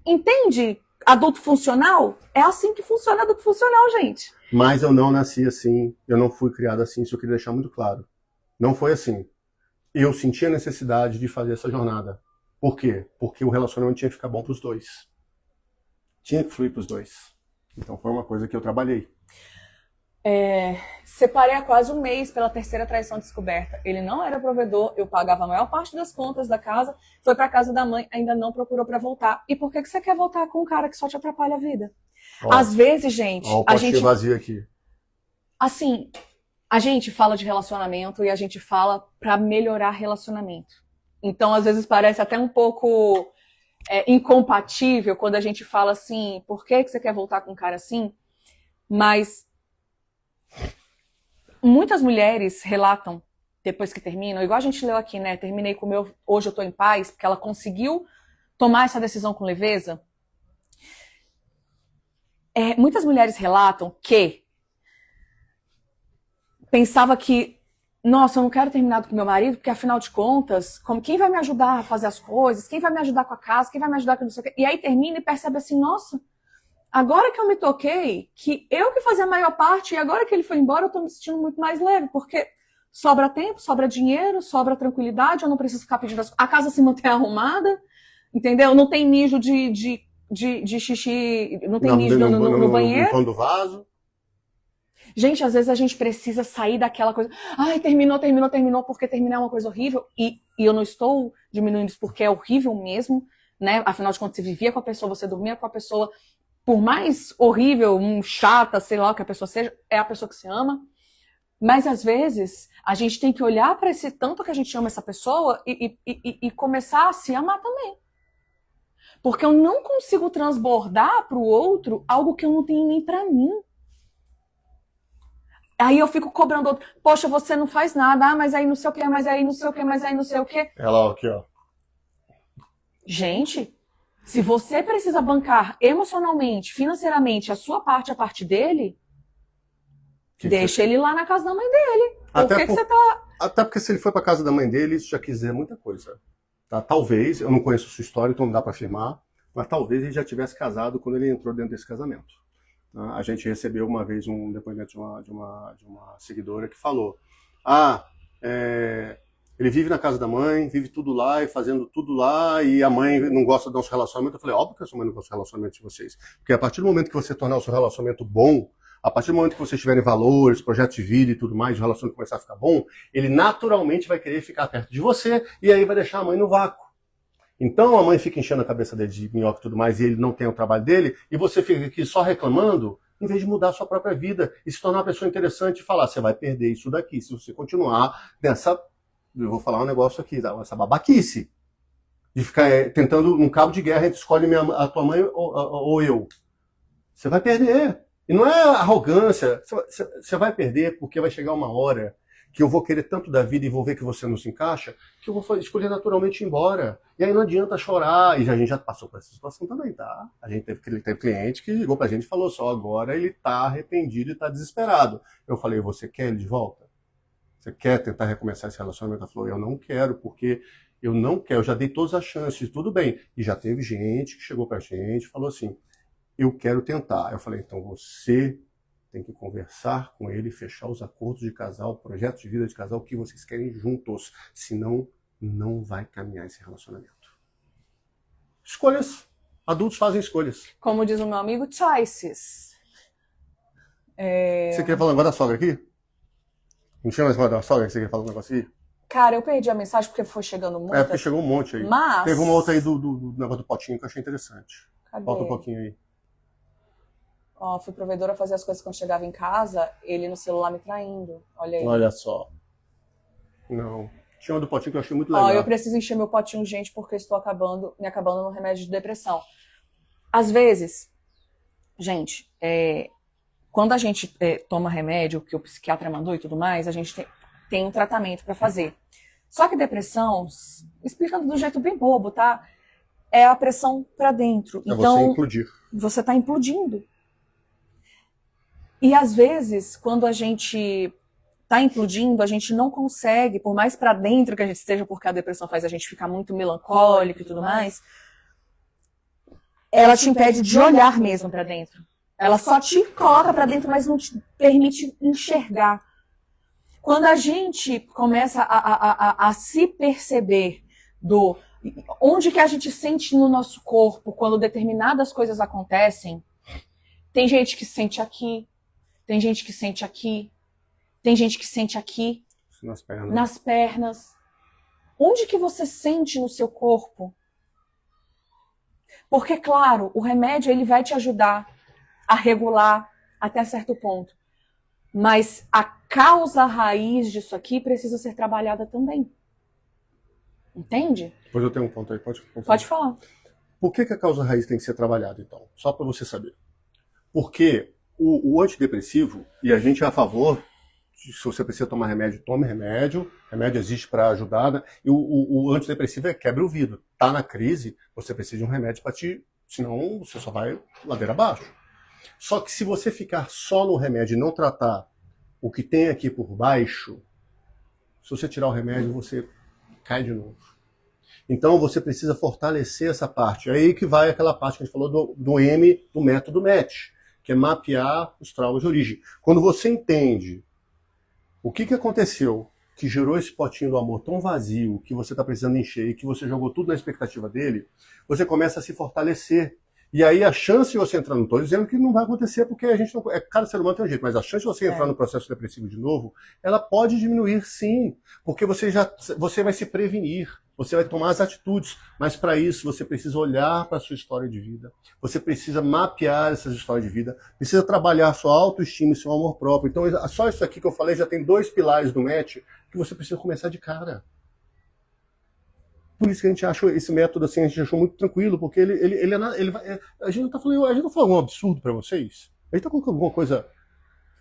entende? Adulto funcional? É assim que funciona adulto funcional, gente. Mas eu não nasci assim, eu não fui criado assim, isso eu queria deixar muito claro. Não foi assim. Eu senti a necessidade de fazer essa jornada. Por quê? Porque o relacionamento tinha que ficar bom para os dois. Tinha que fluir para os dois. Então foi uma coisa que eu trabalhei. Separei há quase um mês pela terceira traição descoberta. Ele não era provedor, eu pagava a maior parte das contas da casa, foi para casa da mãe, ainda não procurou para voltar. E por que você quer voltar com um cara que só te atrapalha a vida? Ó, Às vezes, gente, ó, o potinho vazio aqui. Assim, a gente fala de relacionamento e a gente fala para melhorar relacionamento. Então, às vezes parece até um pouco incompatível quando a gente fala assim, por que você quer voltar com um cara assim? Mas muitas mulheres relatam, depois que terminam, igual a gente leu aqui, né? Terminei com o meu, hoje eu tô em paz, porque ela conseguiu tomar essa decisão com leveza. Muitas mulheres relatam que pensava que, nossa, eu não quero terminar com meu marido, porque afinal de contas, quem vai me ajudar a fazer as coisas? Quem vai me ajudar com a casa? Quem vai me ajudar com não sei o quê? E aí termina e percebe assim, nossa, agora que eu me toquei, que eu que fazia a maior parte, e agora que ele foi embora, eu tô me sentindo muito mais leve, porque sobra tempo, sobra dinheiro, sobra tranquilidade, eu não preciso ficar pedindo a casa se mantém arrumada, entendeu? Não tem mijo de xixi, não tem mijo no banheiro. No pão do vaso. Gente, às vezes a gente precisa sair daquela coisa, ai, terminou, porque terminar é uma coisa horrível, e eu não estou diminuindo isso porque é horrível mesmo, né? Afinal de contas, você vivia com a pessoa, você dormia com a pessoa, por mais horrível, chata, sei lá o que a pessoa seja, é a pessoa que se ama. Mas às vezes a gente tem que olhar para esse tanto que a gente ama essa pessoa e começar a se amar também. Porque eu não consigo transbordar para o outro algo que eu não tenho nem para mim. Aí eu fico cobrando outro. Poxa, você não faz nada. Mas aí não sei o que, mas aí não sei o que, mas aí não sei o que. Ela aqui, ó. Gente, se você precisa bancar emocionalmente, financeiramente, a sua parte, a parte dele, deixa ele lá na casa da mãe dele. Por que você tá... Até porque se ele foi pra casa da mãe dele, isso já quer dizer muita coisa. Tá? Talvez, eu não conheço a sua história, então não dá pra afirmar, mas talvez ele já tivesse casado quando ele entrou dentro desse casamento. A gente recebeu uma vez um depoimento de uma seguidora que falou: ele vive na casa da mãe, vive tudo lá e fazendo tudo lá, e a mãe não gosta do nosso relacionamento. Eu falei: óbvio que a sua mãe não gosta do relacionamento de vocês. Porque a partir do momento que você tornar o seu relacionamento bom, a partir do momento que vocês tiverem valores, projetos de vida e tudo mais, o relacionamento começar a ficar bom, ele naturalmente vai querer ficar perto de você e aí vai deixar a mãe no vácuo. Então a mãe fica enchendo a cabeça dele de minhoca e tudo mais, e ele não tem o trabalho dele, e você fica aqui só reclamando, em vez de mudar a sua própria vida e se tornar uma pessoa interessante e falar: você vai perder isso daqui se você continuar nessa, eu vou falar um negócio aqui, essa babaquice, de ficar tentando um cabo de guerra, entre escolhe a tua mãe ou eu. Você vai perder. E não é arrogância. Você vai perder porque vai chegar uma hora que eu vou querer tanto da vida e vou ver que você não se encaixa, que eu vou escolher naturalmente ir embora. E aí não adianta chorar. E a gente já passou por essa situação também, tá? A gente teve cliente que ligou pra gente e falou só, agora ele tá arrependido e tá desesperado. Eu falei, você quer ele de volta? Você quer tentar recomeçar esse relacionamento? Ela falou, eu não quero, porque eu não quero, eu já dei todas as chances, tudo bem. E já teve gente que chegou pra gente e falou assim, eu quero tentar. Eu falei, então você tem que conversar com ele, fechar os acordos de casal, projetos de vida de casal, o que vocês querem juntos. Senão, não vai caminhar esse relacionamento. Escolhas. Adultos fazem escolhas. Como diz o meu amigo, choices. Você queria falar um negócio da sogra aqui? Não tinha mais negócio da sogra que você queria falar um negócio aí? Cara, eu perdi a mensagem porque foi chegando muito. É, porque chegou um monte aí. Mas... Teve uma outra aí do negócio do potinho que eu achei interessante. Cadê? Volta um pouquinho aí. Ó, fui provedora fazer as coisas quando chegava em casa, ele no celular me traindo. Olha aí. Olha só. Não. Tinha uma do potinho que eu achei muito legal. Ó, eu preciso encher meu potinho, gente, porque estou me acabando no remédio de depressão. Às vezes, gente, quando a gente toma remédio, que o psiquiatra mandou e tudo mais, a gente tem um tratamento para fazer. Só que depressão, explicando do jeito bem bobo, tá? É a pressão para dentro. É então, você implodir. Você tá implodindo. E às vezes, quando a gente tá implodindo, a gente não consegue, por mais para dentro que a gente esteja, porque a depressão faz a gente ficar muito melancólico e tudo mais, ela te impede de olhar mesmo para dentro. Ela só te coloca para dentro, mas não te permite enxergar. Quando a gente começa a se perceber onde que a gente sente no nosso corpo quando determinadas coisas acontecem, tem gente que sente aqui, tem gente que sente aqui, tem gente que sente aqui, nas pernas. Onde que você sente no seu corpo? Porque, claro, o remédio ele vai te ajudar a regular até certo ponto. Mas a causa raiz disso aqui precisa ser trabalhada também. Entende? Depois eu tenho um ponto aí, Pode falar. Por que a causa raiz tem que ser trabalhada, então? Só para você saber. Porque o antidepressivo, e a gente é a favor, se você precisa tomar remédio, tome remédio. Remédio existe para ajudar, né? E o antidepressivo quebra o vidro. Tá na crise, você precisa de um remédio para senão você só vai ladeira abaixo. Só que se você ficar só no remédio e não tratar o que tem aqui por baixo, se você tirar o remédio, você cai de novo. Então você precisa fortalecer essa parte. É aí que vai aquela parte que a gente falou do método MET, que é mapear os traumas de origem. Quando você entende o que aconteceu, que gerou esse potinho do amor tão vazio, que você está precisando encher e que você jogou tudo na expectativa dele, você começa a se fortalecer. E aí a chance de você entrar, não estou dizendo que não vai acontecer, porque a gente não, cada ser humano tem um jeito, mas a chance de você entrar no processo depressivo de novo, ela pode diminuir sim, porque você vai se prevenir, você vai tomar as atitudes, mas para isso você precisa olhar para a sua história de vida, você precisa mapear essas histórias de vida, precisa trabalhar sua autoestima e seu amor próprio. Então só isso aqui que eu falei já tem 2 pilares do MET que você precisa começar de cara. Por isso que a gente achou esse método assim, a gente achou muito tranquilo, porque ele vai, a gente não tá falando algum absurdo para vocês. A gente tá colocando alguma coisa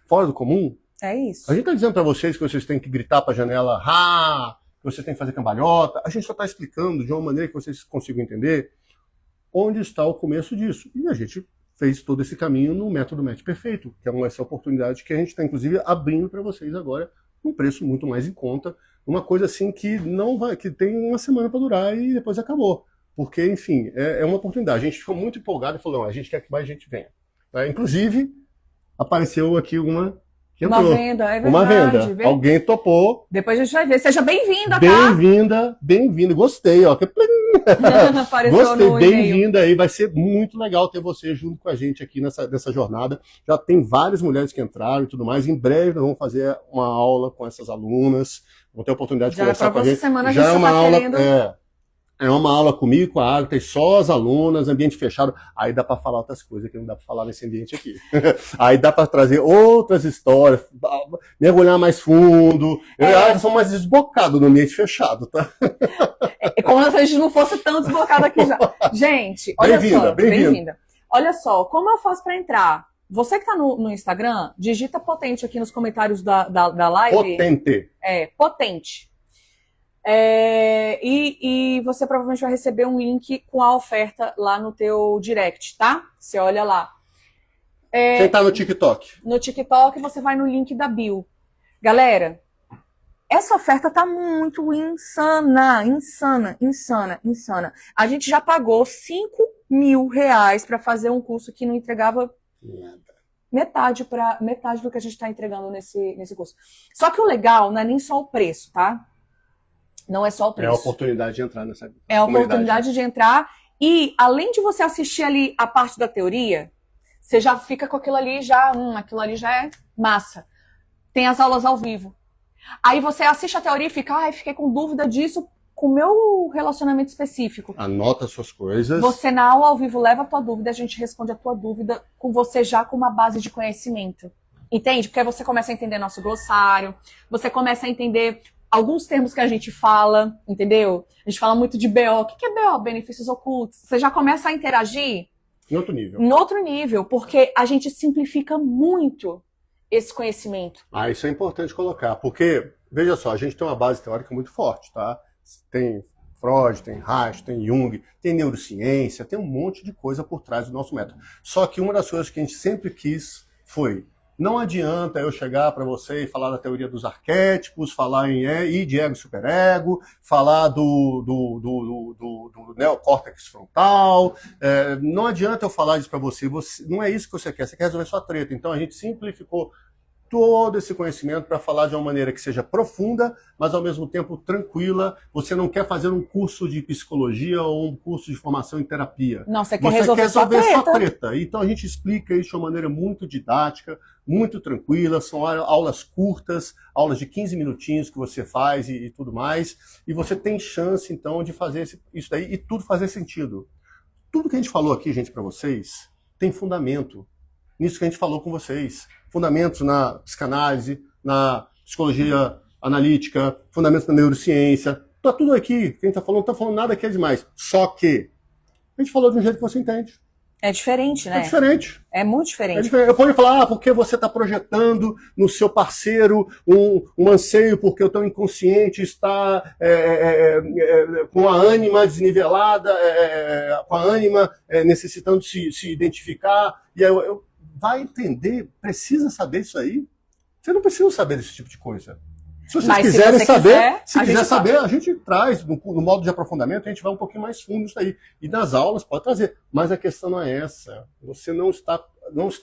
fora do comum. É isso. A gente tá dizendo para vocês que vocês têm que gritar para a janela, que vocês têm que fazer cambalhota. A gente só tá explicando de uma maneira que vocês consigam entender onde está o começo disso. E a gente fez todo esse caminho no método MET Perfeito, que é essa oportunidade que a gente está inclusive abrindo para vocês agora, um preço muito mais em conta. Uma coisa assim que que tem uma semana para durar e depois acabou. Porque, enfim, é uma oportunidade. A gente ficou muito empolgado e falou, não, a gente quer que mais gente venha. Inclusive, apareceu aqui uma que entrou. Uma venda, é verdade. Uma venda. Alguém topou. Depois a gente vai ver. Seja bem-vinda, tá? Bem-vinda. Gostei, ó. Gostei, bem-vinda aí. Vai ser muito legal ter você junto com a gente aqui nessa jornada. Já tem várias mulheres que entraram e tudo mais. Em breve nós vamos fazer uma aula com essas alunas. Vamos ter a oportunidade de conversar com a gente. Semana já a gente é uma aula, querendo... é uma aula comigo, com a Agatha, e só as alunas, ambiente fechado. Aí dá para falar outras coisas que não dá para falar nesse ambiente aqui. Aí dá para trazer outras histórias, mergulhar mais fundo. Eu sou mais desbocado no ambiente fechado, tá? É como se a gente não fosse tão desbocado aqui já. Gente, olha só. Bem-vinda. Olha só, como eu faço para entrar? Você que tá no Instagram, digita potente aqui nos comentários da live. Potente. Potente. E você provavelmente vai receber um link com a oferta lá no teu direct, tá? Você olha lá. Quem tá no TikTok? No TikTok você vai no link da bio. Galera, essa oferta tá muito insana. A gente já pagou R$5.000 para fazer um curso que não entregava metade do que a gente está entregando nesse curso. Só que o legal não é nem só o preço, tá? Não é só o preço. É a oportunidade de entrar nessa É a oportunidade de entrar. E além de você assistir ali a parte da teoria, você já fica com aquilo ali aquilo ali já é massa. Tem as aulas ao vivo. Aí você assiste a teoria e fica, fiquei com dúvida disso com o meu relacionamento específico. Anota suas coisas. Você na aula ao vivo leva a tua dúvida, a gente responde a tua dúvida com você já com uma base de conhecimento. Entende? Porque aí você começa a entender nosso glossário, você começa a entender alguns termos que a gente fala, entendeu? A gente fala muito de BO. O que é BO? Benefícios ocultos. Você já começa a interagir em outro nível. Em outro nível, porque a gente simplifica muito esse conhecimento. Isso é importante colocar, porque, veja só, a gente tem uma base teórica muito forte, tá? Tem Freud, tem Reich, tem Jung, tem neurociência, tem um monte de coisa por trás do nosso método. Só que uma das coisas que a gente sempre quis foi, não adianta eu chegar para você e falar da teoria dos arquétipos, falar em id, ego e superego, falar do neocórtex frontal, não adianta eu falar isso para você, não é isso que você quer resolver sua treta. Então a gente simplificou todo esse conhecimento para falar de uma maneira que seja profunda, mas ao mesmo tempo tranquila. Você não quer fazer um curso de psicologia ou um curso de formação em terapia. Não, você quer resolver sua treta. Então a gente explica isso de uma maneira muito didática, muito tranquila. São aulas curtas, aulas de 15 minutinhos que você faz e tudo mais. E você tem chance, então, de fazer isso daí e tudo fazer sentido. Tudo que a gente falou aqui, gente, para vocês, tem fundamento nisso que a gente falou com vocês. Fundamentos na psicanálise, na psicologia analítica, fundamentos na neurociência. Tá tudo aqui. Quem tá falando, não tá falando nada que é demais. Só que a gente falou de um jeito que você entende. É diferente, né? É diferente. É muito diferente. É diferente. Eu posso falar, porque você está projetando no seu parceiro um anseio, porque o teu inconsciente está com a ânima desnivelada, com a ânima necessitando se identificar. E aí vai entender, precisa saber isso aí? Você não precisa saber desse tipo de coisa. Se vocês quiserem saber, a gente traz no modo de aprofundamento, a gente vai um pouquinho mais fundo nisso aí. E nas aulas pode trazer. Mas a questão não é essa. Você não está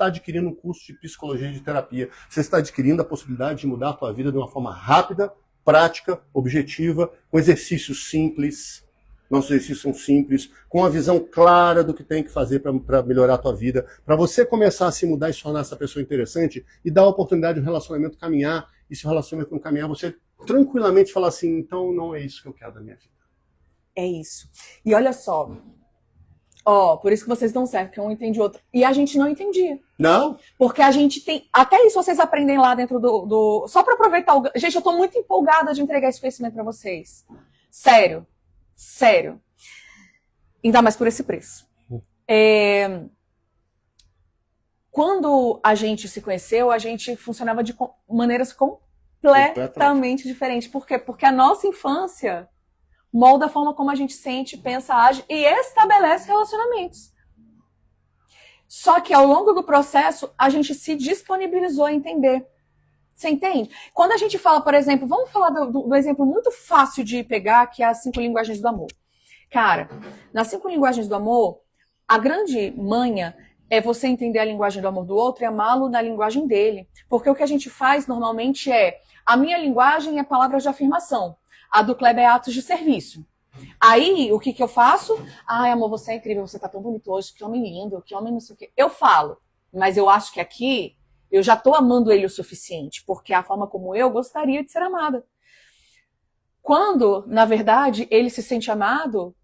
adquirindo um curso de psicologia e de terapia. Você está adquirindo a possibilidade de mudar a tua vida de uma forma rápida, prática, objetiva, com exercícios simples. Nossos exercícios são simples, com a visão clara do que tem que fazer para melhorar a tua vida, para você começar a se mudar e se tornar essa pessoa interessante e dar a oportunidade de um relacionamento caminhar, e se o relacionamento não caminhar, você tranquilamente falar assim, então não é isso que eu quero da minha vida. É isso. E olha só, por isso que vocês dão certo, que um entende o outro. E a gente não entendia. Não? Porque a gente tem, até isso vocês aprendem lá dentro do só para aproveitar gente, eu tô muito empolgada de entregar esse conhecimento para vocês. Sério. Ainda mais por esse preço. Quando a gente se conheceu, a gente funcionava de maneiras completamente diferentes. Por quê? Porque a nossa infância molda a forma como a gente sente, pensa, age e estabelece relacionamentos. Só que ao longo do processo, a gente se disponibilizou a entender. Você entende? Quando a gente fala, por exemplo, vamos falar do exemplo muito fácil de pegar, que é as 5 linguagens do amor. Cara, nas 5 linguagens do amor, a grande manha é você entender a linguagem do amor do outro e amá-lo na linguagem dele. Porque o que a gente faz normalmente a minha linguagem é palavras de afirmação, a do Kleber é atos de serviço. Aí, o que eu faço? Ai, amor, você é incrível, você tá tão bonito hoje, que homem lindo, que homem não sei o quê. Eu falo, mas eu acho que aqui eu já tô amando ele o suficiente, porque é a forma como eu gostaria de ser amada. Quando, na verdade, ele se sente amado,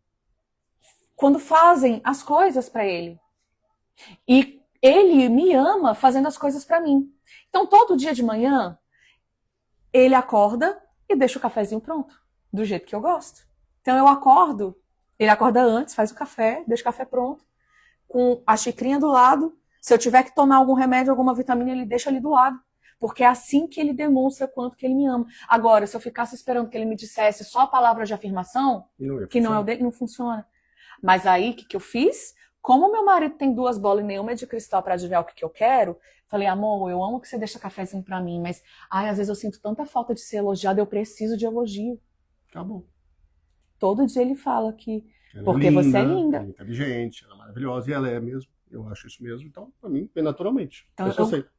quando fazem as coisas para ele. E ele me ama fazendo as coisas para mim. Então, todo dia de manhã, ele acorda e deixa o cafezinho pronto, do jeito que eu gosto. Então, eu acordo, ele acorda antes, faz o café, deixa o café pronto, com a xicrinha do lado, Se eu tiver que tomar algum remédio, alguma vitamina, ele deixa ali do lado. Porque é assim que ele demonstra quanto que ele me ama. Agora, se eu ficasse esperando que ele me dissesse só a palavra de afirmação, que não é o dele, não funciona. Mas aí, o que eu fiz? Como meu marido tem 2 bolas e nenhuma é de cristal pra adivinhar o que eu quero, falei, amor, eu amo que você deixa cafezinho pra mim, mas às vezes eu sinto tanta falta de ser elogiado, eu preciso de elogio. Tá bom. Todo dia ele fala que Ela porque é linda, você é linda. ela é inteligente, ela é maravilhosa, e ela é mesmo. Eu acho isso mesmo. Então, pra mim, é naturalmente. Então,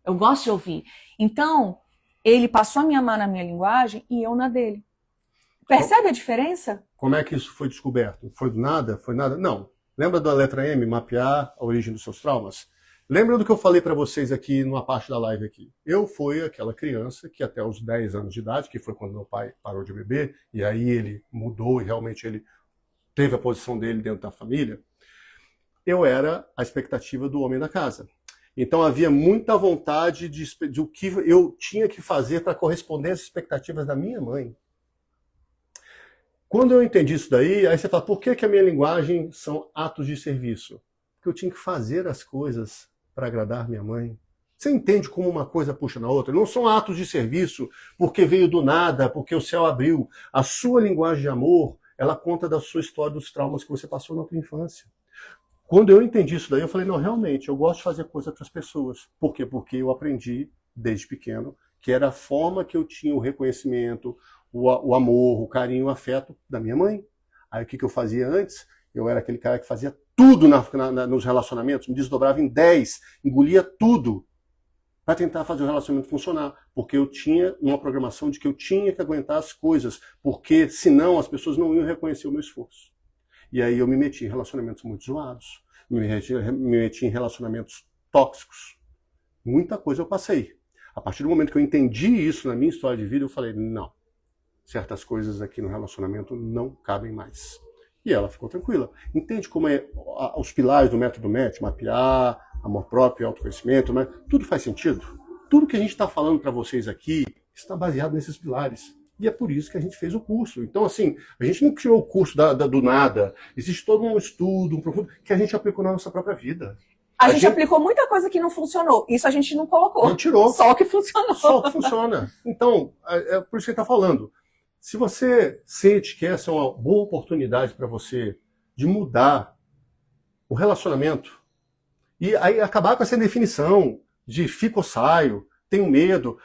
eu gosto de ouvir. Então, ele passou a me amar na minha linguagem e eu na dele. Percebe a diferença? Como é que isso foi descoberto? Foi do nada? Foi nada? Não. Lembra da letra M, mapear a origem dos seus traumas? Lembra do que eu falei para vocês aqui numa parte da live aqui? Eu fui aquela criança que até os 10 anos de idade, que foi quando meu pai parou de beber, e aí ele mudou e realmente ele teve a posição dele dentro da família, eu era a expectativa do homem da casa. Então havia muita vontade de o que eu tinha que fazer para corresponder às expectativas da minha mãe. Quando eu entendi isso daí, aí você fala, por que a minha linguagem são atos de serviço? Porque eu tinha que fazer as coisas para agradar minha mãe. Você entende como uma coisa puxa na outra? Não são atos de serviço porque veio do nada, porque o céu abriu. A sua linguagem de amor, ela conta da sua história, dos traumas que você passou na sua infância. Quando eu entendi isso daí, eu falei, não, realmente, eu gosto de fazer coisa para as pessoas. Por quê? Porque eu aprendi, desde pequeno, que era a forma que eu tinha o reconhecimento, o amor, o carinho, o afeto da minha mãe. Aí o que eu fazia antes? Eu era aquele cara que fazia tudo nos relacionamentos, me desdobrava em 10, engolia tudo para tentar fazer o relacionamento funcionar. Porque eu tinha uma programação de que eu tinha que aguentar as coisas, porque senão as pessoas não iam reconhecer o meu esforço. E aí eu me meti em relacionamentos muito zoados, me meti em relacionamentos tóxicos. Muita coisa eu passei. A partir do momento que eu entendi isso na minha história de vida, eu falei, não, certas coisas aqui no relacionamento não cabem mais. E ela ficou tranquila. Entende como é os pilares do método MET, mapear, amor próprio, autoconhecimento, né? Tudo faz sentido? Tudo que a gente está falando para vocês aqui está baseado nesses pilares. E é por isso que a gente fez o curso. Então, assim, a gente não criou o curso do nada. Existe todo um estudo, um profundo, que a gente aplicou na nossa própria vida. A gente aplicou muita coisa que não funcionou. Isso a gente não colocou. Não tirou. Só o que funcionou. Só o que funciona. Então, é por isso que ele está falando. Se você sente que essa é uma boa oportunidade para você de mudar o relacionamento e aí acabar com essa definição de fico ou saio, tenho medo,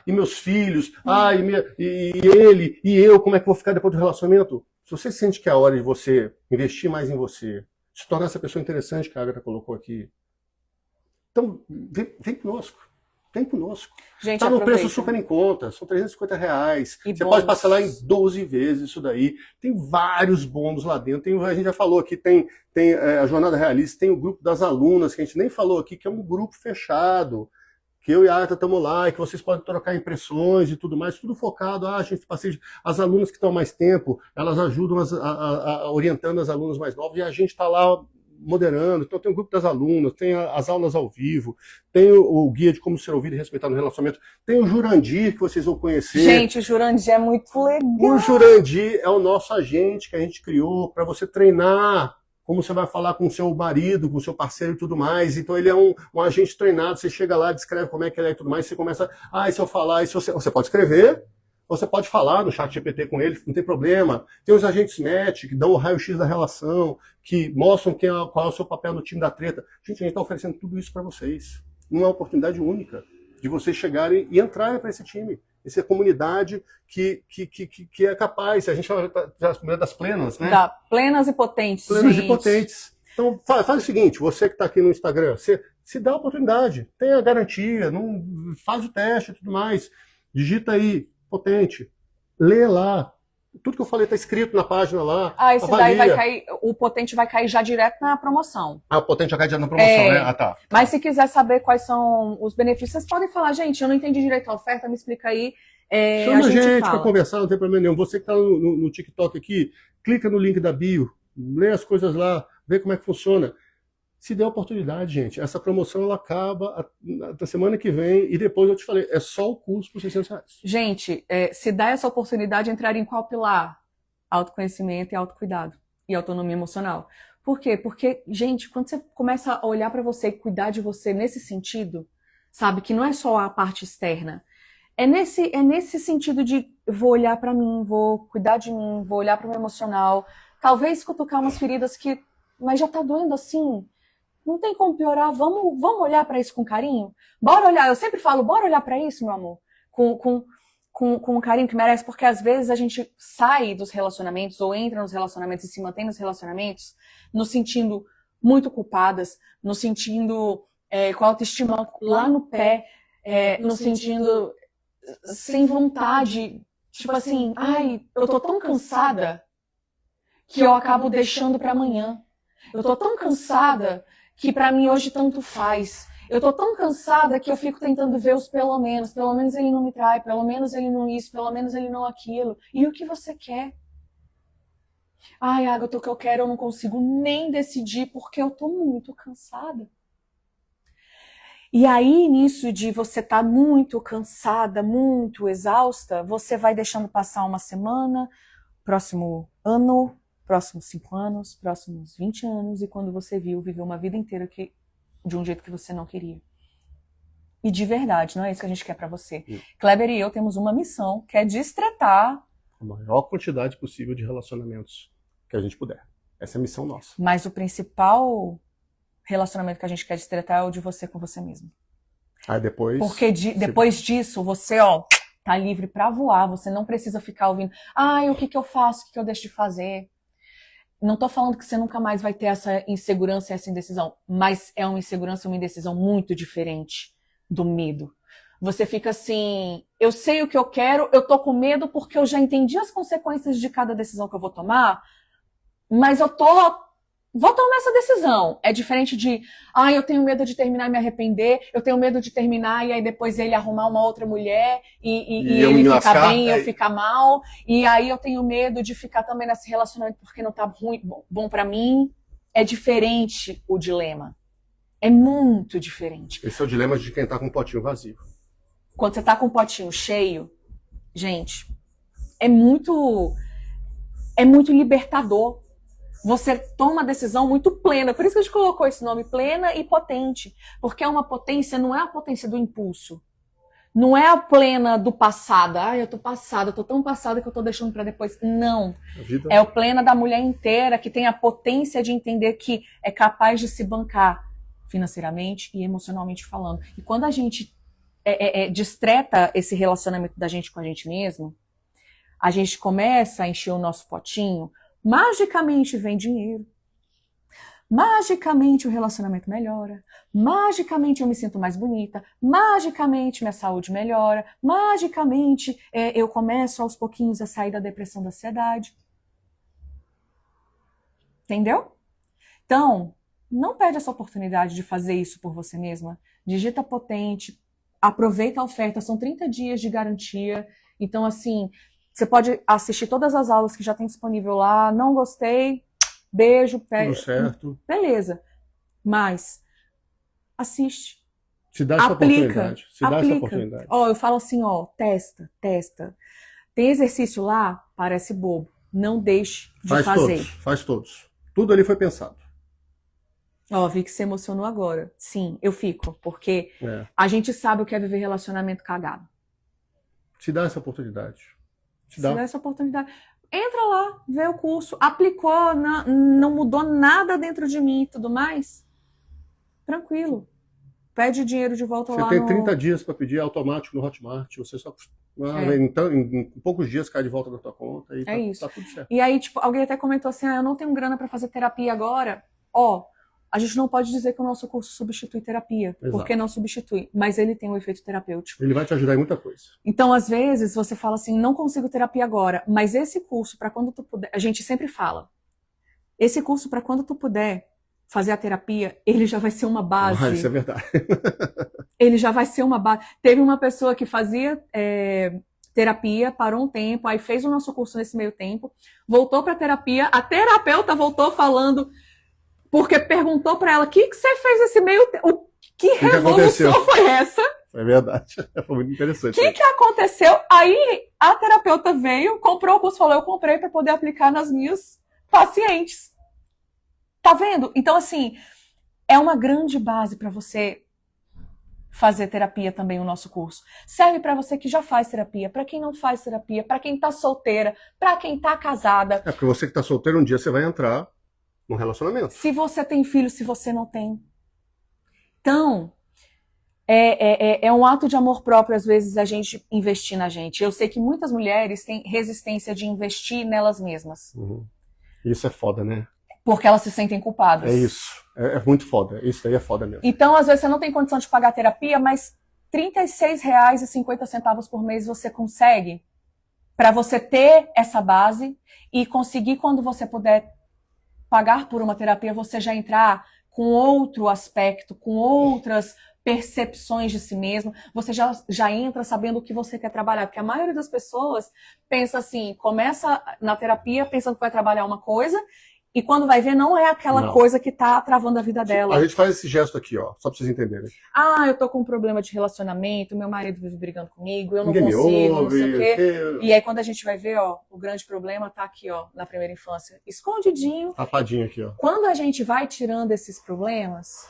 e meus filhos, e ele, e eu, como é que eu vou ficar depois do relacionamento? Se você sente que é a hora de você investir mais em você, se tornar essa pessoa interessante que a Agatha colocou aqui, então vem conosco. Vem conosco. Está no preço super em conta, são R$350. Você pode parcelar em 12 vezes isso daí. Tem vários bônus lá dentro. A gente já falou aqui, tem a Jornada Realista, tem o grupo das alunas, que a gente nem falou aqui, que é um grupo fechado, que eu e a Arta estamos lá, e que vocês podem trocar impressões e tudo mais, tudo focado. As alunas que estão há mais tempo, elas ajudam orientando as alunas mais novas, e a gente está lá moderando. Então tem o grupo das alunas, tem as aulas ao vivo, tem o guia de como ser ouvido e respeitado no relacionamento, tem o Jurandir, que vocês vão conhecer. Gente, o Jurandir é muito legal. O Jurandir é o nosso agente que a gente criou para você treinar como você vai falar com o seu marido, com o seu parceiro e tudo mais. Então ele é um agente treinado, você chega lá, descreve como é que ele é e tudo mais, você começa, e se eu falar, e se você pode escrever, você pode falar no chat GPT com ele, não tem problema. Tem os agentes MET, que dão o raio-x da relação, que mostram qual é o seu papel no time da treta. Gente, a gente está oferecendo tudo isso para vocês. Uma oportunidade única de vocês chegarem e entrarem para esse time. Essa comunidade que é capaz. A gente fala das comunidades plenas, né? Plenas e potentes. Plenas e potentes. Então, faz o seguinte, você que está aqui no Instagram, você se dá a oportunidade, tem a garantia, faz o teste e tudo mais. Digita aí, potente. Lê lá. Tudo que eu falei está escrito na página lá. Esse daí vai cair, o potente vai cair já direto na promoção. O potente vai cair direto na promoção, né? Tá. Mas se quiser saber quais são os benefícios, vocês podem falar, gente, eu não entendi direito a oferta, me explica aí. Chama a gente para conversar, não tem problema nenhum. Você que está no TikTok aqui, clica no link da bio, lê as coisas lá, vê como é que funciona. Se der oportunidade, gente, essa promoção ela acaba na semana que vem e depois eu te falei, é só o curso por R$600. Gente, se dá essa oportunidade, entrar em qual pilar? Autoconhecimento e autocuidado e autonomia emocional. Por quê? Porque, gente, quando você começa a olhar pra você e cuidar de você nesse sentido, sabe, que não é só a parte externa, é nesse sentido de eu vou olhar pra mim, vou cuidar de mim, vou olhar pro meu emocional, talvez cutucar umas feridas que, mas já tá doendo assim, não tem como piorar, vamos olhar pra isso com carinho? Bora olhar, eu sempre falo, bora olhar pra isso, meu amor, com o carinho que merece, porque às vezes a gente sai dos relacionamentos ou entra nos relacionamentos e se mantém nos relacionamentos nos sentindo muito culpadas, nos sentindo com a autoestima lá no pé, nos sentindo sem vontade, tipo assim, ai, eu tô tão cansada que eu acabo deixando pra amanhã. Eu tô tão cansada que pra mim hoje tanto faz. Eu tô tão cansada que eu fico tentando ver os pelo menos ele não me trai, pelo menos ele não isso, pelo menos ele não aquilo. E o que você quer? Ai, Agatha, o que eu quero eu não consigo nem decidir porque eu tô muito cansada. E aí, nisso de você estar muito cansada, muito exausta, você vai deixando passar uma semana, próximo ano, próximos 5 anos, próximos 20 anos, e quando você viveu uma vida inteira de um jeito que você não queria. E de verdade, não é isso que a gente quer pra você. Kleber e eu temos uma missão, que é destretar A maior quantidade possível de relacionamentos que a gente puder. Essa é a missão nossa. Mas o principal relacionamento que a gente quer destretar é o de você com você mesmo. Aí depois... Porque depois disso, você, tá livre pra voar. Você não precisa ficar ouvindo, o que eu faço, o que eu deixo de fazer. Não tô falando que você nunca mais vai ter essa insegurança e essa indecisão, mas é uma insegurança e uma indecisão muito diferente do medo. Você fica assim, eu sei o que eu quero, eu tô com medo porque eu já entendi as consequências de cada decisão que eu vou tomar, mas vou tomar essa decisão. É diferente de, eu tenho medo de terminar e me arrepender, eu tenho medo de terminar e aí depois ele arrumar uma outra mulher e ele ficar bem e eu ficar mal, e aí eu tenho medo de ficar também nesse relacionamento porque não tá bom pra mim. É diferente o dilema. É muito diferente. Esse é o dilema de quem tá com um potinho vazio. Quando você tá com um potinho cheio, gente, é muito libertador. Você toma uma decisão muito plena. Por isso que a gente colocou esse nome, plena e potente. Porque é uma potência, não é a potência do impulso. Não é a plena do passado. Eu tô passada, eu tô tão passada que eu tô deixando pra depois. Não. É o plena da mulher inteira que tem a potência de entender que é capaz de se bancar financeiramente e emocionalmente falando. E quando a gente destreta esse relacionamento da gente com a gente mesmo, a gente começa a encher o nosso potinho, magicamente vem dinheiro, magicamente o relacionamento melhora, magicamente eu me sinto mais bonita, magicamente minha saúde melhora, magicamente eu começo aos pouquinhos a sair da depressão, da ansiedade. Entendeu? Então, não perde essa oportunidade de fazer isso por você mesma. Digita potente, aproveita a oferta, são 30 dias de garantia. Então, assim, você pode assistir todas as aulas que já tem disponível lá. Não gostei, beijo, tudo certo. Beleza. Mas assiste. Se dá essa oportunidade. Essa oportunidade. Eu falo assim, testa. Tem exercício lá, parece bobo. Não deixe de fazer. Faz todos. Tudo ali foi pensado. Vi que se emocionou agora. Sim, eu fico, porque a gente sabe o que é viver relacionamento cagado. Se dá essa oportunidade. Se dá essa oportunidade. Entra lá, vê o curso, aplicou, não mudou nada dentro de mim e tudo mais. Tranquilo. Pede o dinheiro de volta lá. Você tem 30 dias para pedir automático no Hotmart. Você só... Então, em poucos dias cai de volta na tua conta e tá tudo certo. E aí, alguém até comentou assim, eu não tenho grana para fazer terapia agora. A gente não pode dizer que o nosso curso substitui terapia, porque não substitui, mas ele tem um efeito terapêutico. Ele vai te ajudar em muita coisa. Então, às vezes, você fala assim, não consigo terapia agora, mas esse curso, para quando tu puder, a gente sempre fala, esse curso, para quando tu puder fazer a terapia, ele já vai ser uma base. Isso é verdade. Ele já vai ser uma base. Teve uma pessoa que fazia terapia, parou um tempo, aí fez o nosso curso nesse meio tempo, voltou para terapia, a terapeuta voltou falando... Porque perguntou pra ela, o que você fez nesse meio tempo? Que revolução foi essa? É verdade. Foi muito interessante. O que aconteceu? Aí a terapeuta veio, comprou o curso, falou, eu comprei pra poder aplicar nas minhas pacientes. Tá vendo? Então, assim, é uma grande base para você fazer terapia também o nosso curso. Serve para você que já faz terapia, para quem não faz terapia, para quem tá solteira, para quem tá casada. É porque você que tá solteiro, um dia você vai entrar num relacionamento. Se você tem filho, se você não tem. Então, é um ato de amor próprio, às vezes, a gente investir na gente. Eu sei que muitas mulheres têm resistência de investir nelas mesmas. Isso é foda, né? Porque elas se sentem culpadas. É isso. É muito foda. Isso daí é foda mesmo. Então, às vezes, você não tem condição de pagar a terapia, mas R$36,50 por mês você consegue para você ter essa base e conseguir, quando você puder pagar por uma terapia, você já entrar com outro aspecto, com outras percepções de si mesmo, você já entra sabendo o que você quer trabalhar, porque a maioria das pessoas pensa assim, começa na terapia pensando que vai trabalhar uma coisa, e quando vai ver, não é aquela coisa que tá travando a vida dela. A gente faz esse gesto aqui, ó, só pra vocês entenderem. Ah, eu tô com um problema de relacionamento, meu marido vive brigando comigo, eu não Ninguém consigo, me não sei o ouve, quê. E aí quando a gente vai ver, ó, o grande problema tá aqui, ó, na primeira infância, escondidinho. Tapadinho aqui, ó. Quando a gente vai tirando esses problemas,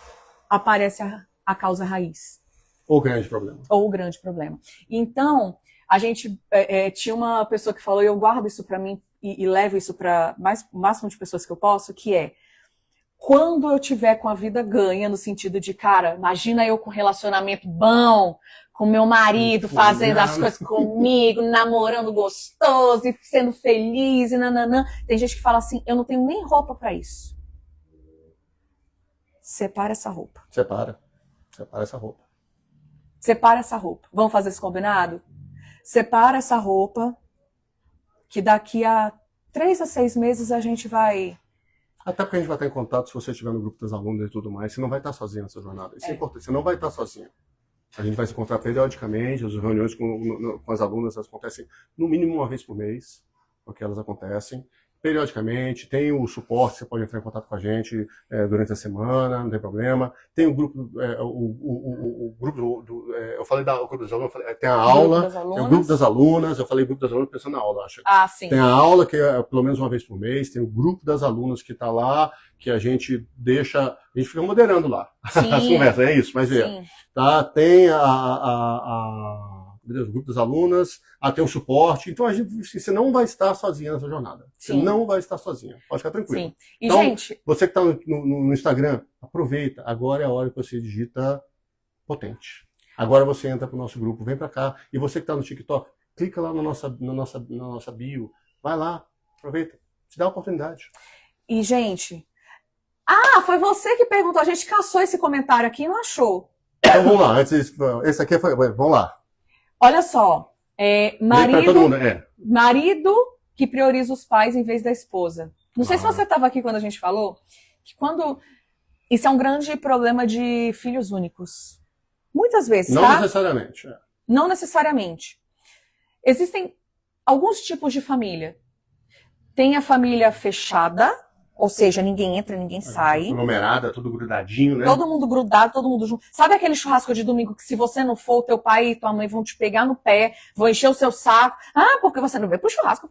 aparece a causa raiz. Ou o grande problema. Ou o grande problema. Então, a gente tinha uma pessoa que falou, e eu guardo isso pra mim, e levo isso para o máximo de pessoas que eu posso, que é, quando eu tiver com a vida ganha, no sentido de, cara, imagina eu com relacionamento bom, com meu marido fazendo as coisas comigo, namorando gostoso e sendo feliz e nananã. Tem gente que fala assim, eu não tenho nem roupa para isso. Separa essa roupa. Separa essa roupa. Separa essa roupa. Vamos fazer esse combinado? Separa essa roupa, que daqui a 3 a 6 meses a gente vai... Até porque a gente vai estar em contato se você estiver no grupo das alunas e tudo mais. Você não vai estar sozinho nessa jornada. Isso é importante. Você não vai estar sozinho. A gente vai se encontrar periodicamente. As reuniões com as alunas elas acontecem no mínimo uma vez por mês. Porque elas acontecem periodicamente. Tem o suporte, você pode entrar em contato com a gente durante a semana, não tem problema. Tem o grupo, o grupo eu falei do grupo das alunas, tem a aula, tem o grupo das alunas, eu falei grupo das alunas pensando na aula, acho. Ah, sim. Tem a aula, que é pelo menos uma vez por mês, tem o grupo das alunas que está lá, que a gente fica moderando lá Sim. as conversas, é isso, mas tá? Tem o grupo das alunas, tem o suporte. Então, você não vai estar sozinha nessa jornada. Você não vai estar sozinha. Pode ficar tranquilo. Sim. E, então, gente... você que está no Instagram, aproveita. Agora é a hora que você digita potente. Agora você entra para o nosso grupo, vem para cá. E você que está no TikTok, clica lá na nossa bio. Vai lá, aproveita. Te dá a oportunidade. E, gente... foi você que perguntou. A gente caçou esse comentário aqui e não achou. Então, vamos lá. Esse aqui foi... Vamos lá. Olha só, todo mundo, marido que prioriza os pais em vez da esposa. Não sei se você estava aqui quando a gente falou, que isso é um grande problema de filhos únicos. Muitas vezes, Não tá? necessariamente. Não necessariamente. Existem alguns tipos de família. Tem a família fechada, ou seja, ninguém entra, ninguém sai. Aglomerada, tudo grudadinho, né? Todo mundo grudado, todo mundo junto. Sabe aquele churrasco de domingo que se você não for, teu pai e tua mãe vão te pegar no pé, vão encher o seu saco. Porque você não veio pro churrasco.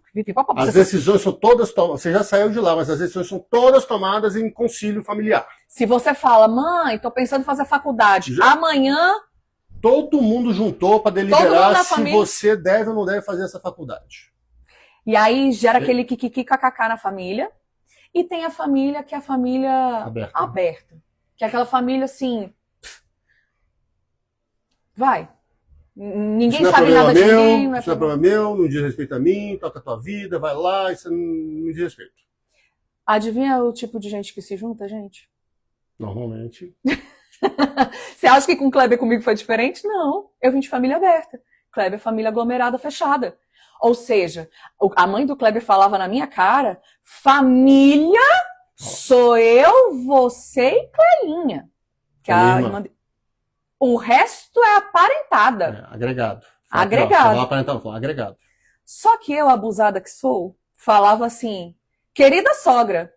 As decisões são todas tomadas. Você já saiu de lá, mas as decisões são todas tomadas em concílio familiar. Se você fala, mãe, tô pensando em fazer faculdade. Amanhã... Todo mundo juntou para deliberar se você deve ou não deve fazer essa faculdade. E aí gera aquele kikiki kkk na família. E tem a família que é a família aberta. Que é aquela família assim... Vai. Ninguém sabe nada de ninguém. Isso não é problema meu, não diz respeito a mim, toca a tua vida, vai lá, isso não diz respeito. Adivinha o tipo de gente que se junta, gente? Normalmente. Você acha que com o Kleber comigo foi diferente? Não. Eu vim de família aberta. Kleber é família aglomerada, fechada. Ou seja, a mãe do Kleber falava na minha cara, família sou eu, você e Clelinha. Que a irmã... O resto é aparentada. Agregado. Agregado. Só que eu, abusada que sou, falava assim, querida sogra,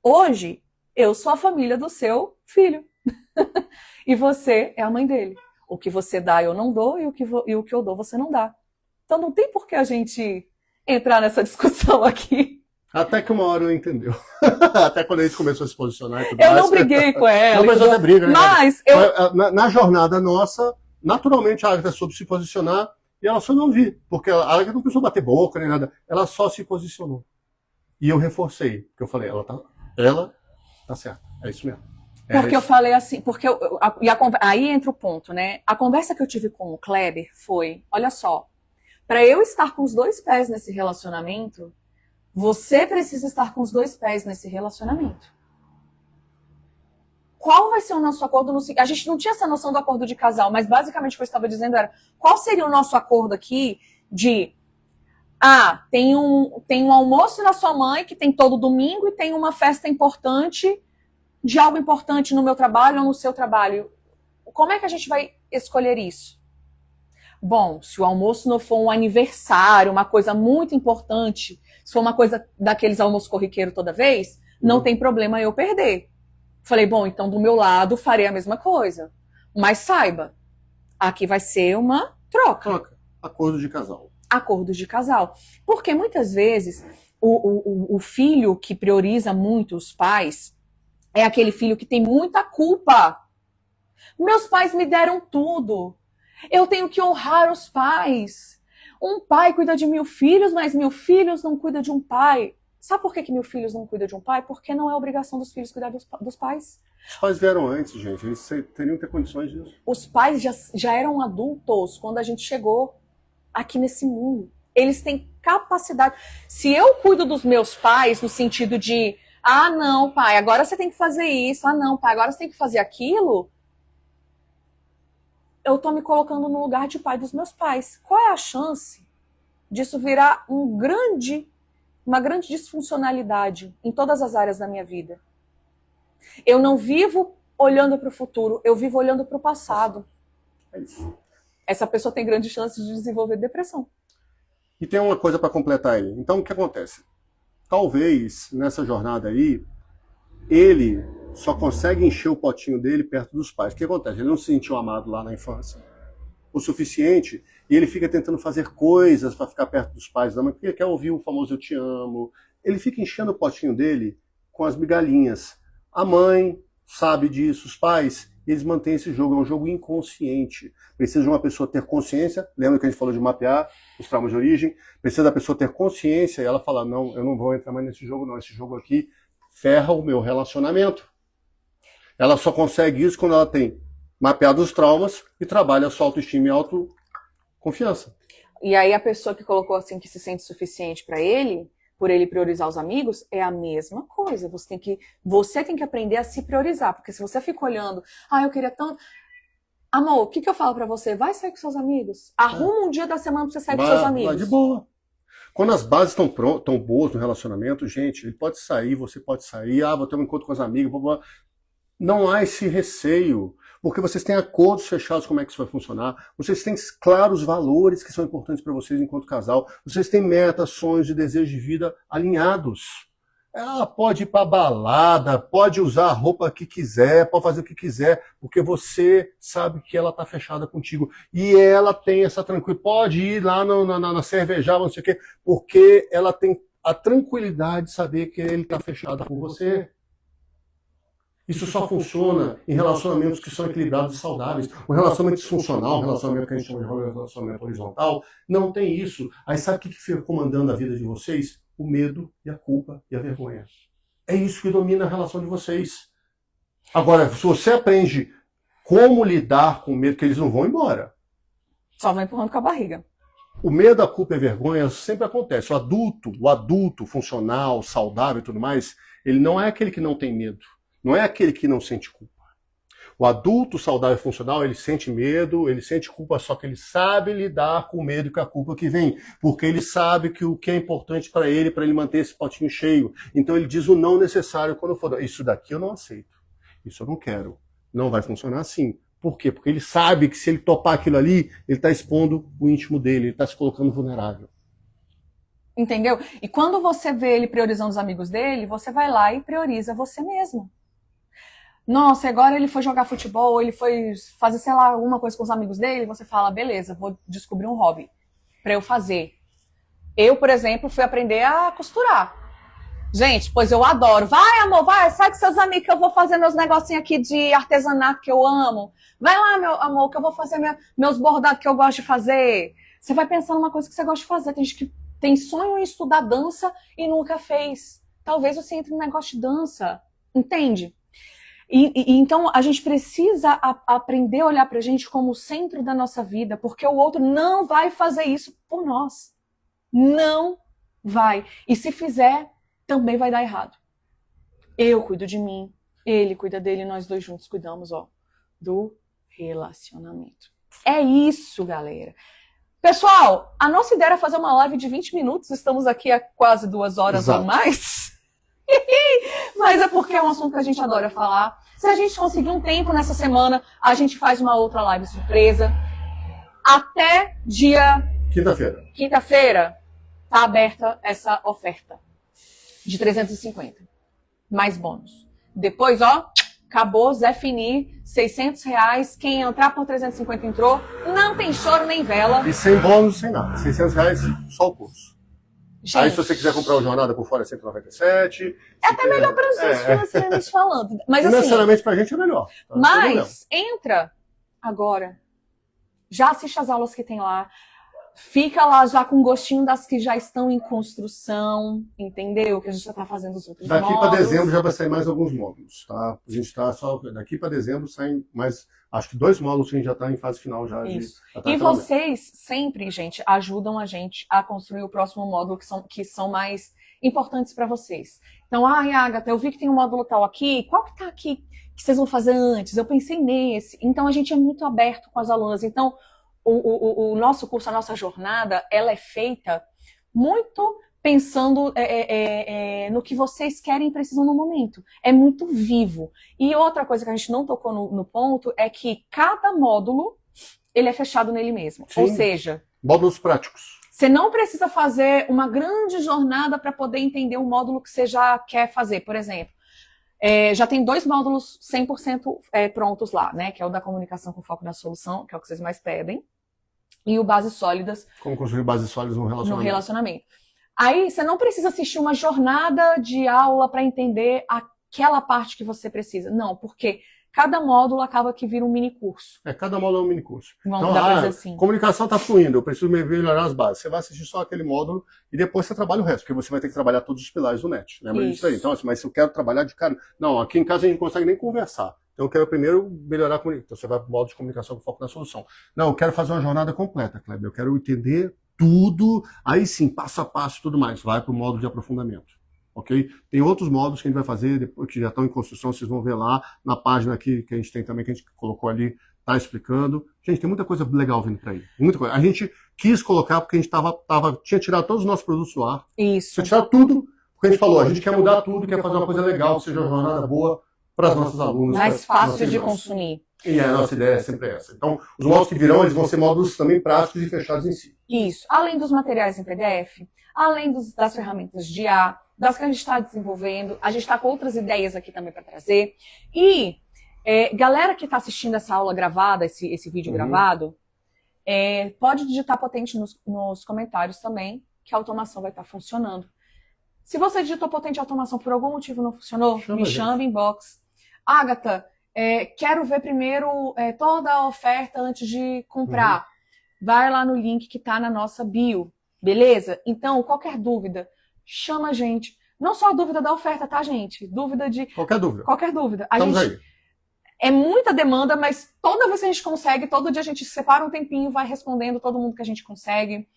hoje eu sou a família do seu filho. E você é a mãe dele. O que você dá eu não dou, e o que eu dou você não dá. Então não tem por que a gente entrar nessa discussão aqui. Até que uma hora eu entendeu. Até quando a gente começou a se posicionar e tudo Eu mais. não briguei com ela. Não precisou ter briga, né? Mas na jornada nossa, naturalmente a Agatha soube se posicionar e ela só não vi. Porque a Agatha não precisou bater boca nem nada. Ela só se posicionou. E eu reforcei. Porque eu falei, ela tá certa. É isso mesmo. Porque eu falei assim, porque aí entra o ponto, né? A conversa que eu tive com o Kleber foi, olha só, para eu estar com os 2 pés nesse relacionamento, você precisa estar com os 2 pés nesse relacionamento. Qual vai ser o nosso acordo? A gente não tinha essa noção do acordo de casal, mas basicamente o que eu estava dizendo era, qual seria o nosso acordo aqui de, tem um almoço na sua mãe, que tem todo domingo, e tem uma festa importante, de algo importante no meu trabalho ou no seu trabalho. Como é que a gente vai escolher isso? Bom, se o almoço não for um aniversário, uma coisa muito importante, se for uma coisa daqueles almoços corriqueiro toda vez, não tem problema eu perder. Falei, bom, então do meu lado farei a mesma coisa. Mas saiba, aqui vai ser uma troca. Acordo de casal. Acordo de casal. Porque muitas vezes o filho que prioriza muito os pais é aquele filho que tem muita culpa. Meus pais me deram tudo. Eu tenho que honrar os pais. Um pai cuida de 1000 filhos, mas 1000 filhos não cuida de um pai. Sabe por que 1000 filhos não cuidam de um pai? Porque não é obrigação dos filhos cuidar dos pais. Os pais vieram antes, gente. Eles teriam que ter condições disso. Os pais já eram adultos quando a gente chegou aqui nesse mundo. Eles têm capacidade. Se eu cuido dos meus pais no sentido de, não, pai, agora você tem que fazer isso. Não, pai, agora você tem que fazer aquilo. Eu tô me colocando no lugar de pai dos meus pais. Qual é a chance disso virar uma grande disfuncionalidade em todas as áreas da minha vida? Eu não vivo olhando para o futuro, eu vivo olhando para o passado. É isso. Essa pessoa tem grande chance de desenvolver depressão. E tem uma coisa para completar aí. Então, o que acontece? Talvez, nessa jornada aí, ele só consegue encher o potinho dele perto dos pais. O que acontece? Ele não se sentiu amado lá na infância o suficiente e ele fica tentando fazer coisas para ficar perto dos pais da mãe, porque ele quer ouvir o famoso eu te amo. Ele fica enchendo o potinho dele com as migalhinhas. A mãe sabe disso, os pais, eles mantêm esse jogo, é um jogo inconsciente. Precisa de uma pessoa ter consciência, lembra que a gente falou de mapear os traumas de origem? Precisa da pessoa ter consciência e ela falar, não, eu não vou entrar mais nesse jogo não, esse jogo aqui ferra o meu relacionamento. Ela só consegue isso quando ela tem mapeado os traumas e trabalha a sua autoestima e autoconfiança. E aí a pessoa que colocou assim que se sente suficiente para ele, por ele priorizar os amigos, é a mesma coisa. Você tem que aprender a se priorizar, porque se você fica olhando, eu queria tanto... Amor, o que eu falo pra você? Vai sair com seus amigos. Arruma um dia da semana pra você sair com seus amigos. Vai de boa. Quando as bases estão boas no relacionamento, gente, ele pode sair, você pode sair, vou ter um encontro com as amigas, blá, blá. Não há esse receio, porque vocês têm acordos fechados como é que isso vai funcionar, vocês têm claros valores que são importantes para vocês enquanto casal, vocês têm metas, sonhos e desejos de vida alinhados. Ela pode ir para balada, pode usar a roupa que quiser, pode fazer o que quiser, porque você sabe que ela está fechada contigo. E ela tem essa tranquilidade, pode ir lá na cervejada, não sei o quê, porque ela tem a tranquilidade de saber que ele está fechado com você. Isso só funciona em relacionamentos que são equilibrados e saudáveis. Um relacionamento disfuncional, um relacionamento que a gente chama de relacionamento horizontal, não tem isso. Aí sabe o que fica comandando a vida de vocês? O medo e a culpa e a vergonha. É isso que domina a relação de vocês. Agora, se você aprende como lidar com o medo, que eles não vão embora. Só vai empurrando com a barriga. O medo, a culpa e a vergonha sempre acontece. O adulto funcional, saudável e tudo mais, ele não é aquele que não tem medo. Não é aquele que não sente culpa. O adulto saudável e funcional, ele sente medo, ele sente culpa, só que ele sabe lidar com o medo e com a culpa que vem. Porque ele sabe que o que é importante para ele manter esse potinho cheio. Então ele diz o não necessário quando for. Isso daqui eu não aceito. Isso eu não quero. Não vai funcionar assim. Por quê? Porque ele sabe que se ele topar aquilo ali, ele está expondo o íntimo dele, ele está se colocando vulnerável. Entendeu? E quando você vê ele priorizando os amigos dele, você vai lá e prioriza você mesmo. Nossa, agora ele foi jogar futebol, ele foi fazer, sei lá, alguma coisa com os amigos dele, você fala, beleza, vou descobrir um hobby pra eu fazer. Eu, por exemplo, fui aprender a costurar. Gente, pois eu adoro. Vai, amor, vai, sai com seus amigos que eu vou fazer meus negocinhos aqui de artesanato que eu amo. Vai lá, meu amor, que eu vou fazer meus bordados que eu gosto de fazer. Você vai pensar numa coisa que você gosta de fazer. Tem gente que tem sonho em estudar dança e nunca fez. Talvez você entre no negócio de dança. Entende? Então, a gente precisa aprender a olhar pra gente como o centro da nossa vida, porque o outro não vai fazer isso por nós. Não vai. E se fizer, também vai dar errado. Eu cuido de mim, ele cuida dele, nós dois juntos cuidamos, do relacionamento. É isso, galera. Pessoal, a nossa ideia era fazer uma live de 20 minutos, estamos aqui há quase 2 horas Exato. ou mais. Mas é porque é um assunto que a gente adora falar. Se a gente conseguir um tempo nessa semana, a gente faz uma outra live surpresa. Até dia... Quinta-feira, tá aberta essa oferta de 350. Mais bônus. Depois, acabou, Zé Fini, R$600. Quem entrar por 350 entrou. Não tem choro nem vela. E sem bônus, sem nada. R$600 só o curso. Gente, aí se você quiser comprar o Jornada por fora é 197. É até melhor para os outros financeiramente falando. Mas assim, financeiramente pra gente é melhor. Tá? Mas entra agora. Já assiste as aulas que tem lá. Fica lá já com gostinho das que já estão em construção, entendeu? Que a gente já está fazendo os outros módulos. Daqui para dezembro já vai sair mais alguns módulos, tá? A gente está só... Daqui para dezembro saem mais... Acho que 2 módulos que a gente já está em fase final já. Isso. E vocês sempre, gente, ajudam a gente a construir o próximo módulo que são mais importantes para vocês. Então, Agatha, eu vi que tem um módulo tal aqui. Qual que tá aqui que vocês vão fazer antes? Eu pensei nesse. Então, a gente é muito aberto com as alunas. Então, o nosso curso, a nossa jornada, ela é feita muito pensando no que vocês querem e precisam no momento. É muito vivo. E outra coisa que a gente não tocou no ponto é que cada módulo, ele é fechado nele mesmo. Sim. Ou seja... módulos práticos. Você não precisa fazer uma grande jornada para poder entender o módulo que você já quer fazer. Por exemplo, já tem 2 módulos 100% prontos lá, né? Que é o da comunicação com foco na solução, que é o que vocês mais pedem. E o Bases Sólidas. Como construir bases sólidas no relacionamento. Aí você não precisa assistir uma jornada de aula para entender aquela parte que você precisa. Não, porque cada módulo acaba que vira um mini curso. Cada módulo é um mini curso. Vamos dar pra dizer assim. Comunicação está fluindo, eu preciso melhorar as bases. Você vai assistir só aquele módulo e depois você trabalha o resto, porque você vai ter que trabalhar todos os pilares do NET. Lembra disso aí? Então, assim, mas se eu quero trabalhar de cara... Não, aqui em casa a gente não consegue nem conversar. Então, eu quero primeiro melhorar a comunicação. Então, você vai para o módulo de comunicação com foco na solução. Não, eu quero fazer uma jornada completa, Kleber. Eu quero entender tudo, aí sim, passo a passo e tudo mais. Vai para o módulo de aprofundamento. Ok? Tem outros módulos que a gente vai fazer, depois que já estão em construção, vocês vão ver lá na página aqui que a gente tem também, que a gente colocou ali, tá explicando. Gente, tem muita coisa legal vindo para aí. Muita coisa. A gente quis colocar porque a gente tinha tirado todos os nossos produtos do ar. Isso. Tinha tirado tudo, porque a gente falou, a gente quer mudar tudo, quer fazer uma coisa legal, seja uma jornada boa para as nossas alunas. Mais fácil de consumir. E a nossa ideia é sempre essa. Então, os módulos que virão, eles vão ser módulos também práticos e fechados em si. Isso. Além dos materiais em PDF, além das ferramentas de IA, das que a gente está desenvolvendo, a gente está com outras ideias aqui também para trazer. E, galera que está assistindo essa aula gravada, esse vídeo gravado, pode digitar potente nos comentários também, que a automação vai estar funcionando. Se você digitou potente automação por algum motivo não funcionou, me chama inbox. Agatha, quero ver primeiro toda a oferta antes de comprar. Vai lá no link que está na nossa bio, beleza? Então, qualquer dúvida, chama a gente. Não só a dúvida da oferta, tá, gente? Dúvida de... Qualquer dúvida. Qualquer dúvida. Estamos aí. É muita demanda, mas toda vez que a gente consegue, todo dia a gente separa um tempinho, vai respondendo todo mundo que a gente consegue.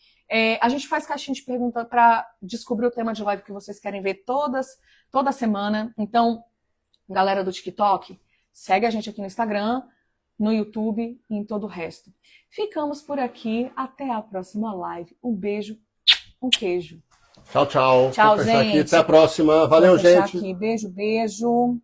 A gente faz caixinha de pergunta para descobrir o tema de live que vocês querem ver toda semana. Então, galera do TikTok, segue a gente aqui no Instagram, no YouTube e em todo o resto. Ficamos por aqui. Até a próxima live. Um beijo, um queijo. Tchau, tchau. Tchau, gente. Aqui. Até a próxima. Valeu, gente. Aqui. Beijo, beijo.